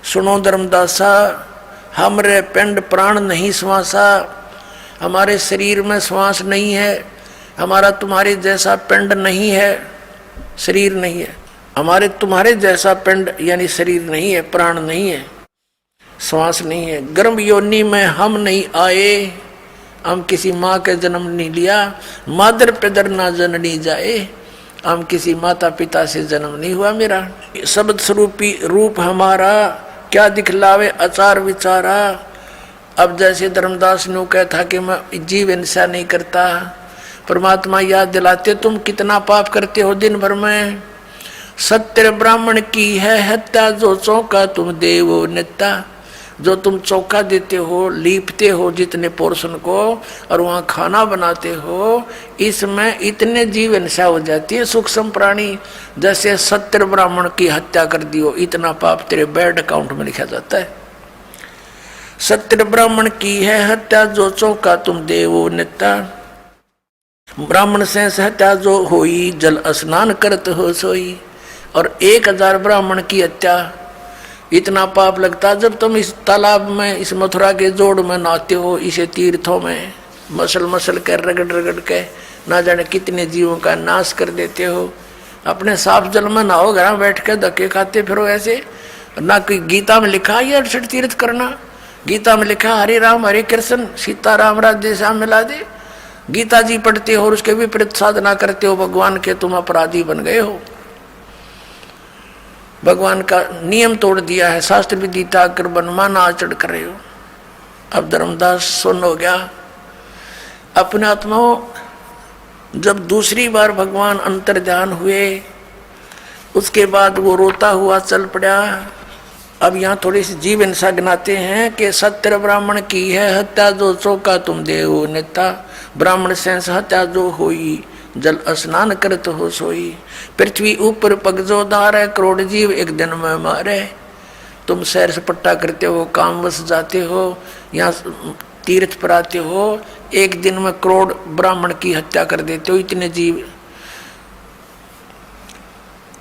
सुनो धर्मदासा हमरे पिंड प्राण नहीं श्वासा। हमारे शरीर में श्वास नहीं है, हमारा तुम्हारे जैसा पिंड नहीं है, शरीर नहीं है। हमारे तुम्हारे जैसा पिंड यानी शरीर नहीं है, प्राण नहीं है, श्वास नहीं है। गर्भ योनि में हम नहीं आए, हम किसी माँ के जन्म नहीं लिया। मादर पिदर ना जननी जाए, हम किसी माता पिता से जन्म नहीं हुआ मेरा। शब्द स्वरूपी रूप हमारा क्या दिखलावे आचार विचारा। अब जैसे धर्मदास ने कहता कि मैं जीव हिंसा नहीं करता, परमात्मा याद दिलाते तुम कितना पाप करते हो दिन भर में। सत्य ब्राह्मण की है हत्या जो चौका तुम देवो नेता। जो तुम चौका देते हो, लीपते हो जितने पोर्शन को और वहाँ खाना बनाते हो, इसमें इतने जीव हिंसा हो जाती है सूक्ष्म प्राणी। जैसे सत्य ब्राह्मण की हत्या कर दियो, इतना पाप तेरे बैड अकाउंट में लिखा जाता है। सत्य ब्राह्मण की है हत्या जो चौका तुम देवो नेता। ब्राह्मण से हत्या जो होई जल स्नान करत हो सोई। और 1000 ब्राह्मण की हत्या, इतना पाप लगता जब तुम इस तालाब में, इस मथुरा के जोड़ में नहाते हो, इसे तीर्थों में मसल कर रगड़ रगड़ के ना जाने कितने जीवों का नाश कर देते हो। अपने साफ जल में नहाओ, घर बैठ के धक्के खाते फिरो ऐसे। ना कोई गीता में लिखा है 68 तीर्थ करना। गीता में लिखा हरे राम हरे कृष्ण सीता राम राधे श्याम मिला दे। गीता जी पढ़ते हो और उसके विपरीत साधना करते हो भगवान के, तुम अपराधी बन गए हो। भगवान का नियम तोड़ दिया है, शास्त्र विधि त्याग कर मनमाना आचरण कर रहे हो। अब धर्मदास सुन हो गया अपने आत्माओं। जब दूसरी बार भगवान अंतर्ध्यान हुए उसके बाद वो रोता हुआ चल पड़ा। अब यहाँ थोड़ी सी जीव हिंसा गिनाते हैं कि सत्य ब्राह्मण की है हत्या जो चौका तुम देवो नेता। ब्राह्मण से हत्या जो हुई जल स्नान करत हो सोई। पृथ्वी ऊपर पग जो धारे, करोड़ जीव एक दिन में मारे। तुम सैर सपट्टा करते हो, काम वश जाते हो, यहाँ तीर्थ पर आते हो, एक दिन में करोड़ ब्राह्मण की हत्या कर देते हो। इतने जीव,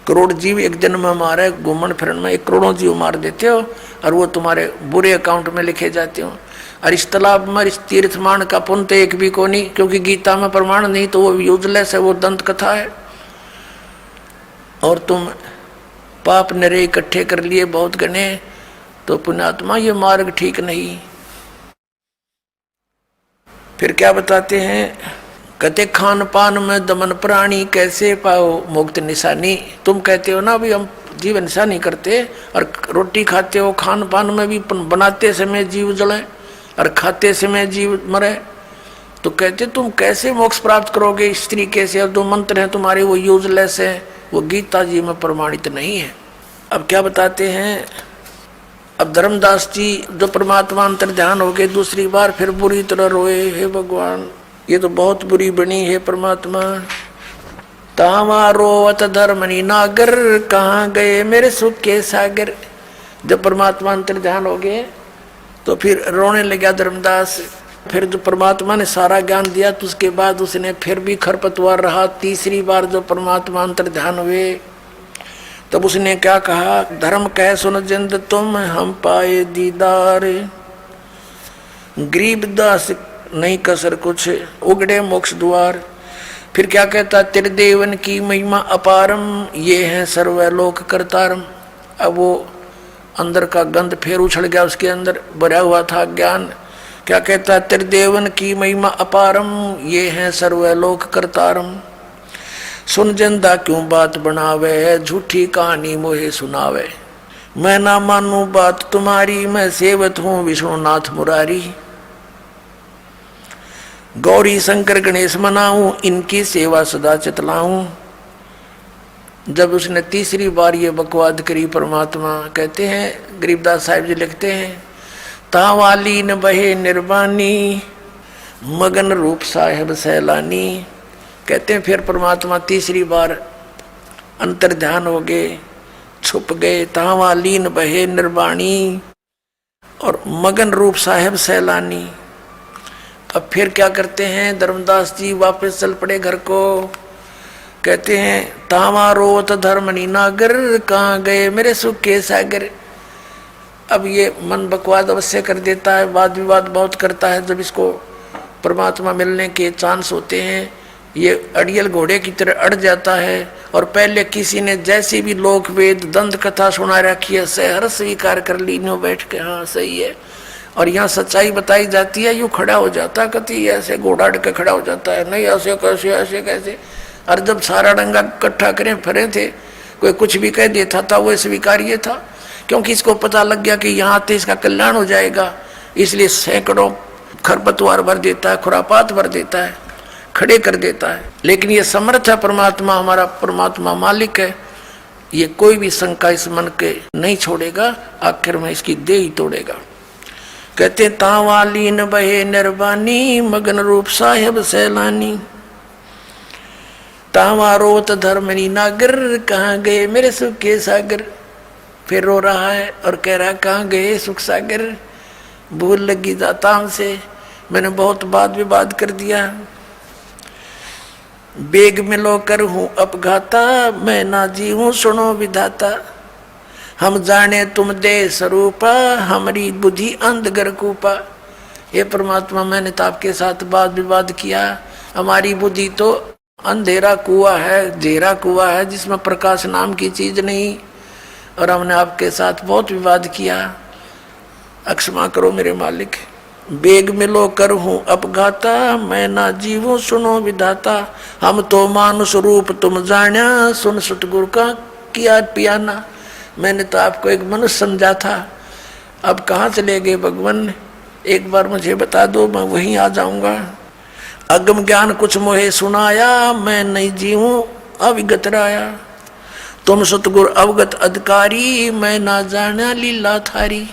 करोड़ जीव एक दिन में मारे, घूमन फिरन में 1 करोड़ जीव मार देते हो, और वो तुम्हारे बुरे अकाउंट में लिखे जाते हो। और इस तालाब में इस तीर्थ मान का पुण्य तो एक भी को नहीं, क्योंकि गीता में प्रमाण नहीं, तो वो यूजलेस है, वो दंत कथा है। और तुम पाप नरे इकट्ठे कर लिए बहुत गने, तो पुण्यात्मा ये मार्ग ठीक नहीं। फिर क्या बताते हैं, कहते खान पान में दमन प्राणी, कैसे पाओ मुक्त निशानी। तुम कहते हो ना भी हम जीव निशा नहीं करते, और रोटी खाते हो, खान पान में भी बनाते समय जीव जले और खाते समय जीव मरे, तो कहते तुम कैसे मोक्ष प्राप्त करोगे इस तरीके से। और जो मंत्र हैं तुम्हारे वो यूजलेस है, वो गीता जी में प्रमाणित नहीं है। अब क्या बताते हैं, अब धर्मदास जी जो परमात्मा अंतर ध्यान हो गए, दूसरी बार फिर बुरी तरह रोए, हे भगवान ये तो बहुत बुरी बनी है परमात्मा। तावा रोवत धर्मनी नागर, कहाँ गए मेरे सुख के सागर। जब परमात्मा अंतर ध्यान हो गए तो फिर रोने लगा धर्मदास। फिर जो परमात्मा ने सारा ज्ञान दिया, तो उसके बाद उसने फिर भी खरपतवार रहा। तीसरी बार जो परमात्मा अंतर ध्यान हुए, तब उसने क्या कहा, धर्म कह सुन जिंद तुम, हम पाए दीदार। गरीबदास नहीं कसर कुछ, उगड़े मोक्ष द्वार। फिर क्या कहता, त्रिदेवन की महिमा अपारम, ये है सर्वलोक करतारम। अब वो अंदर का गंध फिर उछल गया, उसके अंदर भरा हुआ था ज्ञान। क्या कहता, त्रिदेवन की महिमा अपारम, ये है सर्वलोक करतारम। सुन जिंदा क्यों बात बनावे, झूठी कहानी मोहे सुनावे। मैं ना मानू बात तुम्हारी, मैं सेवत हूँ विष्णुनाथ मुरारी। गौरी शंकर गणेश मनाऊं, इनकी सेवा सदा चितलाऊं। जब उसने तीसरी बार ये बकवाद करी, परमात्मा कहते हैं, गरीबदास साहिब जी लिखते हैं, तावाली न बहे निर्वाणी, मगन रूप साहेब सैलानी। कहते हैं फिर परमात्मा तीसरी बार अंतर ध्यान हो गए, छुप गए। तावाली न बहे निर्वाणी और मगन रूप साहेब सैलानी। अब फिर क्या करते हैं, धर्मदास जी वापस चल पड़े घर को। कहते हैं, तावा रोवत धर्मनी नागर, कहाँ गए मेरे सुख के सागर। अब ये मन बकवाद अवश्य कर देता है, वाद विवाद बहुत करता है। जब इसको परमात्मा मिलने के चांस होते हैं, ये अड़ियल घोड़े की तरह अड़ जाता है। और पहले किसी ने जैसी भी लोक वेद दंत कथा सुना रखी है, सहर स्वीकार कर ली, नो बैठ के हाँ सही है। और यहाँ सच्चाई बताई जाती है, यूँ खड़ा हो जाता, कति ऐसे घोड़ा अड़ के खड़ा हो जाता है, नहीं ऐसे कैसे ऐसे कैसे। और जब सारा डंगा इकट्ठा करें फिरे थे, कोई कुछ भी कह देता था, वो स्वीकार्य था, क्योंकि इसको पता लग गया कि यहाँ तो इसका कल्याण हो जाएगा। इसलिए सैकड़ों खरपतवार भर देता है, खुरापात भर देता है, खड़े कर देता है। लेकिन ये समर्थ है परमात्मा, हमारा परमात्मा मालिक है, ये कोई भी शंका इस मन के नहीं छोड़ेगा, आखिर में इसकी देह ही तोड़ेगा। कहते तावाली न बहे निर्वाणी, मगन रूप साहेब सैलानी। तावा रोत धर्मनी नागर, कहाँ गए मेरे सुख के सागर। फिर रो रहा है और कह रहा, कहाँ गए सुख सागर। भूल लगी जाता हमसे, मैंने बहुत वाद विवाद कर दिया। बेग मिलो कर हूँ अपघाता, मैं ना जी हूँ सुनो विधाता। हम जाने तुम दे स्वरूपा, हमारी बुद्धि अंधगर कूपा। ये परमात्मा मैंने तो आपके साथ वाद विवाद किया, हमारी बुद्धि तो अंधेरा कुआं है, घेरा कुआं है, जिसमें प्रकाश नाम की चीज नहीं। और हमने आपके साथ बहुत विवाद किया, अक्षमा करो मेरे मालिक। बेग मिलो कर हूँ अपघाता, मैं ना जीवूं सुनो विधाता। हम तो मानुष रूप तुम जाना, सुन सतगुरु का किया पियाना। मैंने तो आपको एक मनुष्य समझा था, अब कहाँ चले गए भगवान, एक बार मुझे बता दो, मैं वहीं आ जाऊंगा। अगम ज्ञान कुछ मोहे सुनाया, मैं नहीं जीवूं अविगत राया। तुम सतगुरु अवगत अधिकारी, मैं ना जाना लीला थारी।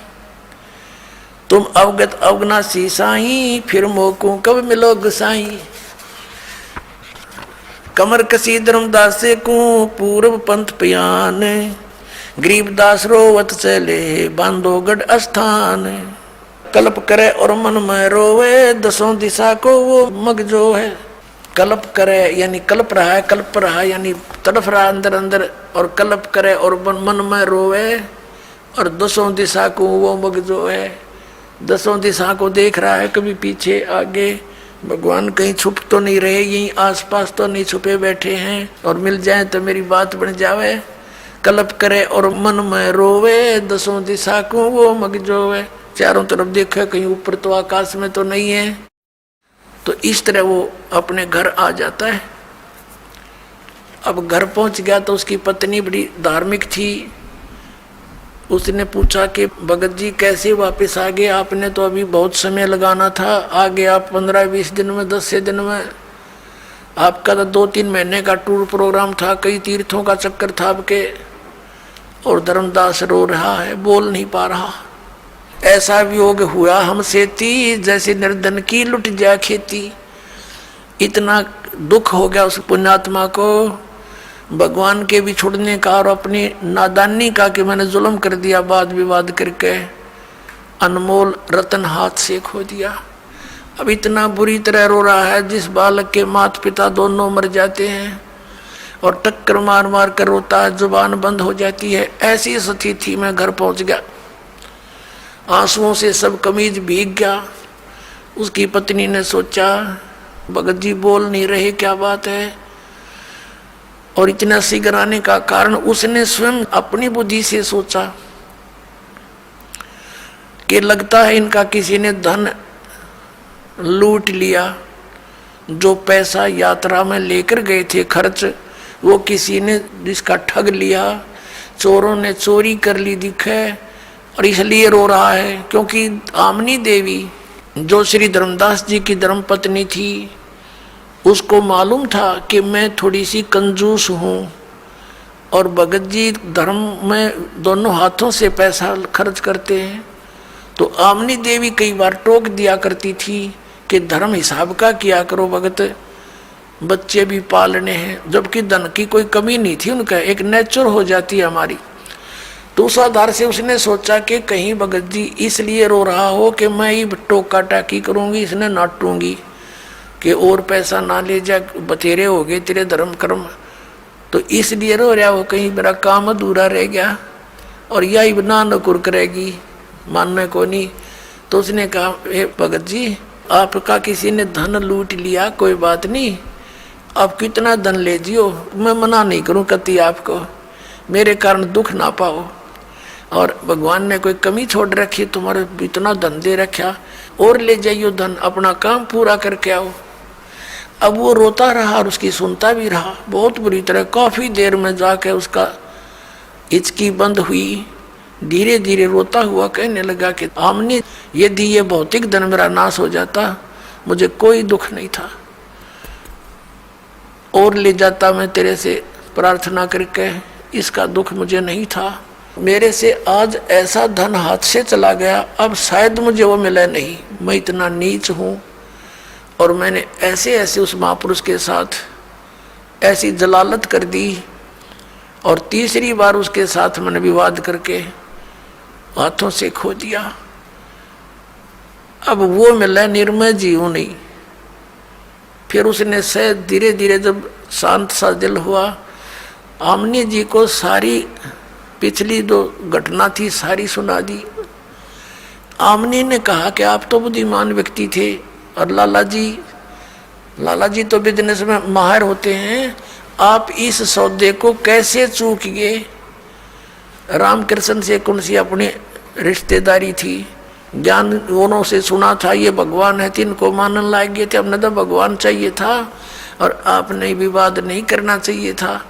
तुम अवगत अवगनासी साई, फिर मोकू कब मिलो गुसाई। कमर कसी धर्मदास से को पूर्व पंथ पयान, गरीबदास रोवत चले बांधोगढ़ स्थान। कल्प करे और मन में रोवे, दसों दिशा को वो मग जो है। कल्प करे यानी कल्प रहा है, कल्प रहा है यानी तड़फ रहा अंदर अंदर, और कल्प करे और मन में रोवे, और दसों दिशा को वो मग जो है। दसों दिशा को देख रहा है, कभी पीछे आगे। भगवान कहीं छुप तो नहीं रहे, यहीं आसपास तो नहीं छुपे बैठे हैं, और मिल जाए तो मेरी बात बन जावे। कल्प करे और मन में रोवे, दसों दिशा को वो मग जो है। चारों तरफ देखे, कहीं ऊपर तो आकाश में तो नहीं है। तो इस तरह वो अपने घर आ जाता है। अब घर पहुंच गया तो उसकी पत्नी बड़ी धार्मिक थी। उसने पूछा कि भगत जी कैसे वापस आ गए, आपने तो अभी बहुत समय लगाना था, आगे आप 15-20 दिन में, 10 दिन में। आपका तो 2-3 महीने का टूर प्रोग्राम था, कई तीर्थों का चक्कर था आपके। और धर्मदास रो रहा है, बोल नहीं पा रहा। ऐसा वियोग हुआ हमसे ती, जैसे निर्धन की लुट जा खेती। इतना दुख हो गया उस पुण्यात्मा को भगवान के भी छोड़ने का और अपनी नादानी का, कि मैंने जुल्म कर दिया वाद विवाद करके, अनमोल रतन हाथ से खो दिया। अब इतना बुरी तरह रो रहा है, जिस बालक के माता पिता दोनों मर जाते हैं, और टक्कर मार मार कर रोता है, जुबान बंद हो जाती है। ऐसी स्थिति में घर पहुंच गया, आंसुओं से सब कमीज भीग गया। उसकी पत्नी ने सोचा भगत जी बोल नहीं रहे, क्या बात है। और इतना शीघ्र आने का कारण उसने स्वयं अपनी बुद्धि से सोचा कि लगता है इनका किसी ने धन लूट लिया। जो पैसा यात्रा में लेकर गए थे खर्च, वो किसी ने जिसका ठग लिया, चोरों ने चोरी कर ली दिखे, और इसलिए रो रहा है। क्योंकि आमनी देवी जो श्री धर्मदास जी की धर्मपत्नी थी, उसको मालूम था कि मैं थोड़ी सी कंजूस हूँ, और भगत जी धर्म में दोनों हाथों से पैसा खर्च करते हैं। तो आमनी देवी कई बार टोक दिया करती थी कि धर्म हिसाब का किया करो भगत, बच्चे भी पालने हैं। जबकि धन की कोई कमी नहीं थी उनका, एक नेचर हो जाती है हमारी। तो उस आधार से उसने सोचा कि कहीं भगत जी इसलिए रो रहा हो कि मैं ही टोका टाकी करूंगी, इसने नाटूंगी कि और पैसा ना ले जा, बतेरे हो गए तेरे धर्म कर्म, तो इसलिए रो रहा हो, कहीं मेरा काम अधूरा रह गया और यही बना नकुर करेगी, मानने को नहीं। तो उसने कहा हे भगत जी, आपका किसी ने धन लूट लिया, कोई बात नहीं, आप कितना धन ले जियो, मैं मना नहीं करूं कति आपको, मेरे कारण दुख ना पाओ। और भगवान ने कोई कमी छोड़ रखी, तुम्हारे इतना धन दे रखा, और ले जाइयो धन, अपना काम पूरा करके आओ। अब वो रोता रहा और उसकी सुनता भी रहा बहुत बुरी तरह। काफी देर में जाके उसका हिचकी बंद हुई, धीरे धीरे रोता हुआ कहने लगा कि आमनी, यदि ये भौतिक धन मेरा नाश हो जाता, मुझे कोई दुख नहीं था, और ले जाता मैं तेरे से प्रार्थना करके, इसका दुख मुझे नहीं था। मेरे से आज ऐसा धन हाथ से चला गया, अब शायद मुझे वो मिला नहीं। मैं इतना नीच हूँ, और मैंने ऐसे ऐसे उस महापुरुष के साथ ऐसी जलालत कर दी, और तीसरी बार उसके साथ मैंने विवाद करके हाथों से खो दिया। अब वो मिला निर्मय जीव नहीं। फिर उसने से धीरे धीरे जब शांत सा दिल हुआ, आमनी जी को सारी पिछली जो घटना थी सारी सुना दी। आमनी ने कहा कि आप तो बुद्धिमान व्यक्ति थे, और लाला जी तो बिजनेस में माहिर होते हैं, आप इस सौदे को कैसे चूक गए। रामकृष्ण से कौन सी अपनी रिश्तेदारी थी, ज्ञान उन्होंने से सुना था ये भगवान है, तीन को मानने लायक गए थे। अपने तो भगवान चाहिए था, और आपने विवाद नहीं करना चाहिए था।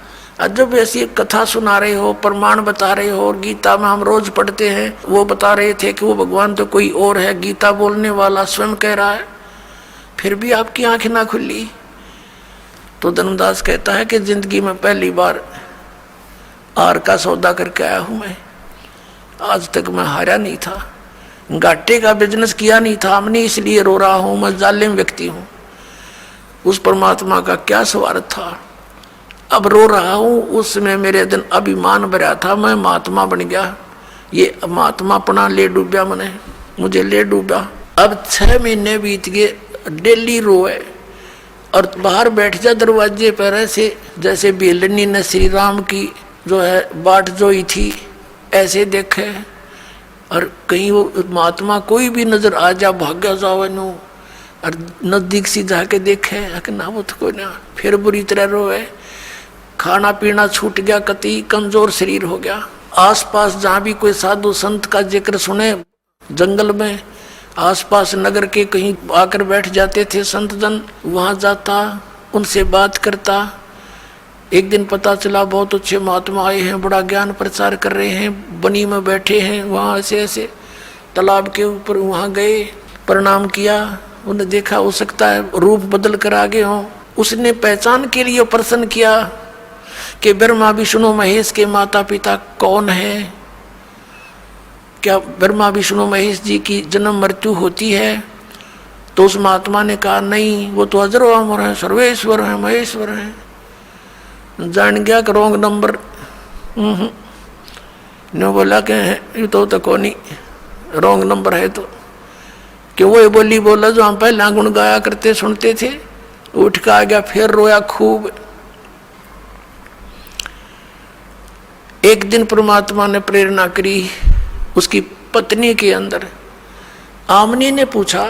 जब ऐसी कथा सुना रहे हो, प्रमाण बता रहे हो, और गीता में हम रोज पढ़ते हैं, वो बता रहे थे कि वो भगवान तो कोई और है, गीता बोलने वाला स्वयं कह रहा है, फिर भी आपकी आंखें ना खुली। तो धर्मदास कहता है कि जिंदगी में पहली बार आर का सौदा करके आया हूं मैं, आज तक मैं हारा नहीं था, घाटे का बिजनेस किया नहीं था हमने, इसलिए रो रहा हूं, मैं जालिम व्यक्ति हूं। उस परमात्मा का क्या स्वार्थ था अब रो रहा हूं, उसमें मेरे दिन अभिमान भरा था, मैं महात्मा बन गया, ये महात्मा अपना ले डूबा, मुझे ले डूबा। अब 6 महीने बीत गए, डेली रोए और बाहर बैठ जा दरवाजे पर ऐसे जैसे बेलनी ने श्री राम की जो है बाट जोई थी, ऐसे देखे। और कहीं वो महात्मा कोई भी नजर आ जा, भाग्य जावे नो, और नजदीक से जाके देखे ना वो तो कोई ना, फिर बुरी तरह रोए। खाना पीना छूट गया, कति कमजोर शरीर हो गया। आसपास जहाँ भी कोई साधु संत का जिक्र सुने, जंगल में आसपास नगर के कहीं आकर बैठ जाते थे संत जन, वहाँ जाता, उनसे बात करता। एक दिन पता चला बहुत अच्छे महात्मा आए हैं, बड़ा ज्ञान प्रचार कर रहे हैं, बनी में बैठे हैं वहाँ ऐसे ऐसे तालाब के ऊपर। वहाँ गए, प्रणाम किया, उन्हें देखा हो सकता है रूप बदल कर आगे हों। उसने पहचान के लिए प्रश्न किया कि ब्रह्मा विष्णु महेश के माता पिता कौन है, क्या ब्रह्मा विष्णु महेश जी की जन्म मृत्यु होती है? तो उस महात्मा ने कहा नहीं, वो तो अजर अमर है, सर्वेश्वर है, महेश्वर है। जान गया कि रॉन्ग नंबर। ने बोला कि ये तो कोनी रॉन्ग नंबर है, तो क्यों वो बोली बोला जो हम पहले गुण गाया करते सुनते थे। उठ के आ गया, फिर रोया खूब। एक दिन परमात्मा ने प्रेरणा करी उसकी पत्नी के अंदर। आमनी ने पूछा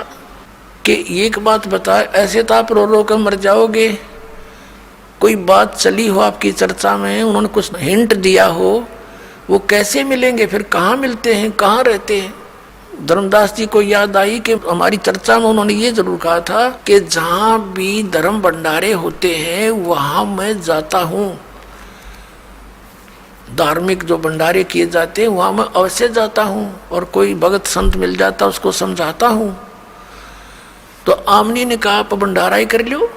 कि एक बात बता, ऐसे तो आप रो रो कर मर जाओगे, कोई बात चली हो आपकी चर्चा में, उन्होंने कुछ हिंट दिया हो, वो कैसे मिलेंगे, फिर कहाँ मिलते हैं, कहाँ रहते हैं? धर्मदास जी को याद आई कि हमारी चर्चा में उन्होंने ये जरूर कहा था कि जहाँ भी धर्म भंडारे होते हैं वहाँ मैं जाता हूँ, धार्मिक जो भंडारे किए जाते हैं वहाँ मैं अवश्य जाता हूँ, और कोई भगत संत मिल जाता उसको समझाता हूँ। तो आमनी ने कहा आप भंडारा ही कर लो,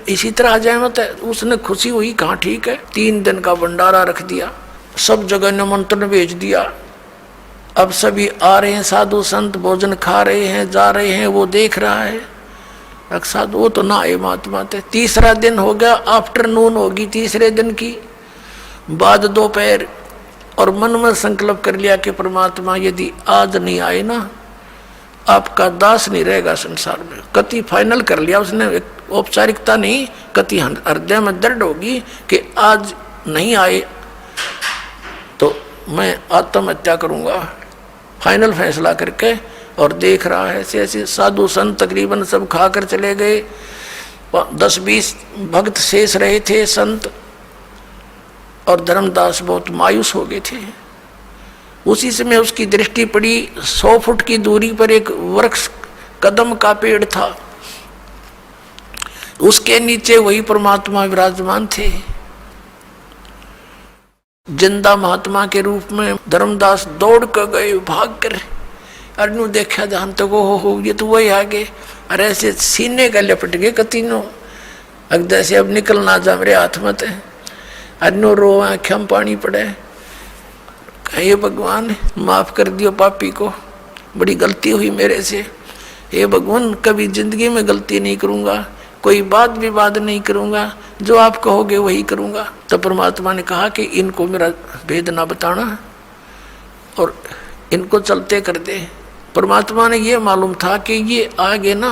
इसी तरह आ जाए मत। उसने खुशी हुई, कहाँ ठीक है। 3 दिन का भंडारा रख दिया, सब जगह निमंत्रण भेज दिया। अब सभी आ रहे हैं, साधु संत भोजन खा रहे हैं, जा रहे हैं, वो देख रहा है। साधु वो तो ना आए महात्मा थे। 3रा दिन हो गया, आफ्टरनून होगी 3रे दिन की, बाद दोपहर, और मन में संकल्प कर लिया कि परमात्मा यदि आज नहीं आए ना, आपका दास नहीं रहेगा संसार में। कति फाइनल कर लिया उसने, औपचारिकता नहीं, कति हृदय में दर्द होगी कि आज नहीं आए तो मैं आत्महत्या करूंगा, फाइनल फैसला करके। और देख रहा है ऐसे ऐसे साधु संत तकरीबन सब खाकर चले गए, 10-20 भक्त शेष रहे थे संत, और धर्मदास बहुत मायूस हो गए थे। उसी समय उसकी दृष्टि पड़ी, 100 फुट की दूरी पर एक वृक्ष कदम का पेड़ था, उसके नीचे वही परमात्मा विराजमान थे, जिंदा महात्मा के रूप में। धर्मदास दौड़ कर गए, भाग कर, अरनू देखा ध्यान तक, हो ये तो वही आगे। अरे ऐसे सीने का लपट गए कतीनों, अगदा से अब निकल ना जा मेरे हाथ में थे। अरनू रो, आँखों में पानी पड़े, हे भगवान माफ कर दियो पापी को, बड़ी गलती हुई मेरे से। हे भगवान कभी जिंदगी में गलती नहीं करूँगा, कोई बात विवाद नहीं करूँगा, जो आप कहोगे वही करूँगा। तो परमात्मा ने कहा कि इनको मेरा भेद ना बताना और इनको चलते कर दे। परमात्मा ने ये मालूम था कि ये आगे ना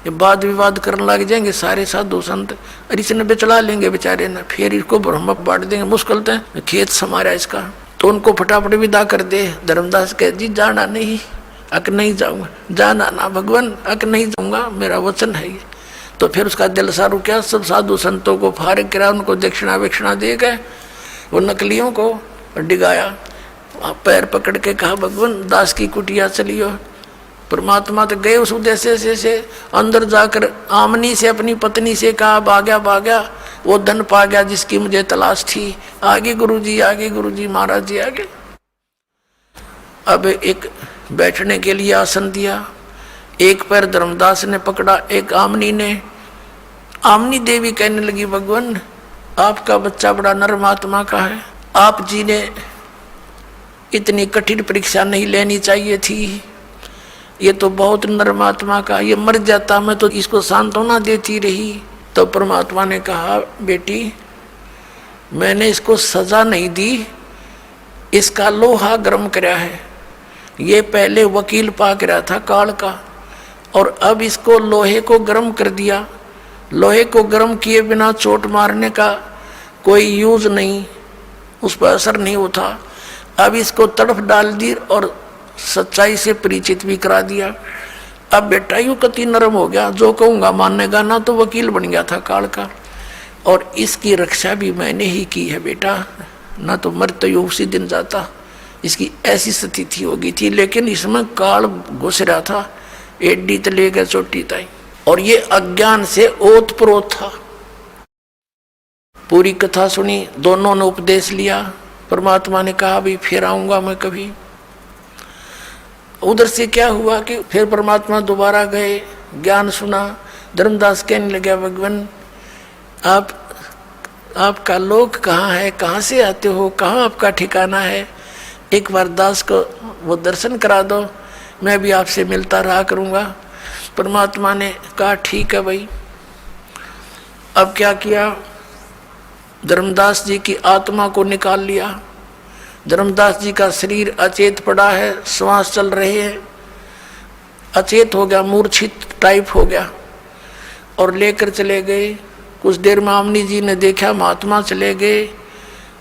ये वाद विवाद करने लग जाएंगे सारे साधु संत, और इसने बेचला लेंगे बेचारे ना, फिर इसको ब्रह्म बांट देंगे, मुश्किल है खेत समारा इसका। तो उनको फटाफट विदा कर दे। धर्मदास कह जी जाना नहीं, अक नहीं जाऊंगा, जाना ना भगवान, अक नहीं जाऊंगा, मेरा वचन है ये। तो फिर उसका दिल सा रुका, सब साधु संतों को फारिग करा, उनको दक्षिणा विक्षिणा दे गए, वो नकलियों को डिगाया, पैर पकड़ के कहा भगवान दास की कुटिया चलियो। परमात्मा तो गए उस उद्देश्य से अंदर जाकर आमनी से अपनी पत्नी से कहा भाग्या वो धन पा गया जिसकी मुझे तलाश थी, आगे गुरुजी, आगे गुरुजी, महाराज जी आगे। अब एक बैठने के लिए आसन दिया, एक पैर धर्मदास ने पकड़ा, एक आमनी ने। आमनी देवी कहने लगी भगवान आपका बच्चा बड़ा नरमात्मा का है, आप जी ने इतनी कठिन परीक्षा नहीं लेनी चाहिए थी, ये तो बहुत नरमात्मा का, ये मर जाता मैं तो इसको सांत्वना देती रही। तो परमात्मा ने कहा बेटी मैंने इसको सजा नहीं दी, इसका लोहा गर्म कराया है। ये पहले वकील पाक रहा था काल का, और अब इसको लोहे को गर्म कर दिया। लोहे को गर्म किए बिना चोट मारने का कोई यूज नहीं, उस पर असर नहीं होता। अब इसको तड़फ डाल दी और सच्चाई से परिचित भी करा दिया। अब बेटा यूं कति नरम हो गया, जो कहूँगा मानेगा ना, तो वकील बन गया था काल का। और इसकी रक्षा भी मैंने ही की है बेटा, ना तो मर तो यूं उसी दिन जाता। इसकी ऐसी स्थिति हो गई थी, लेकिन इसमें काल घुस रहा था एडी तो लेकर चोटी ताई, और ये अज्ञान से ओत प्रोत था। पूरी कथा सुनी, दोनों ने उपदेश लिया। परमात्मा ने कहा भी फिर आऊंगा मैं कभी। उधर से क्या हुआ कि फिर परमात्मा दोबारा गए, ज्ञान सुना। धर्मदास कहने लगा, भगवान आपका लोक कहाँ है, कहाँ से आते हो, कहाँ आपका ठिकाना है, एक बार दास को वो दर्शन करा दो, मैं भी आपसे मिलता रहा करूँगा। परमात्मा ने कहा ठीक है भाई। अब क्या किया, धर्मदास जी की आत्मा को निकाल लिया। धर्मदास जी का शरीर अचेत पड़ा है, श्वास चल रहे हैं, अचेत हो गया, मूर्छित टाइप हो गया, और लेकर चले गए। कुछ देर में आमनी जी ने देखा महात्मा चले गए,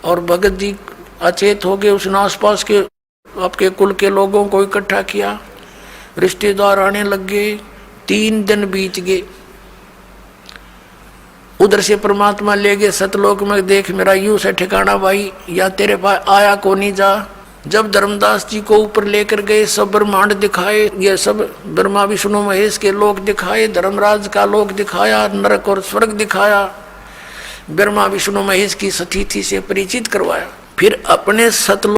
और भगत जी अचेत हो गए। उसने आसपास के आपके कुल के लोगों को इकट्ठा किया, रिश्तेदार आने लग गए। 3 दिन बीत गए। उधर से परमात्मा ले गए सतलोक में, देख मेरा यूं से ठिकाना भाई, या तेरे पास आया को नहीं जा। जब धर्मदास जी को ऊपर लेकर गए, सब ब्रह्मांड दिखाए, ये सब ब्रह्मा विष्णु महेश के लोक दिखाए, धर्मराज का लोक दिखाया, नरक और स्वर्ग दिखाया, ब्रह्मा विष्णु महेश की स्थिति से परिचित करवाया। फिर अपने सतलोक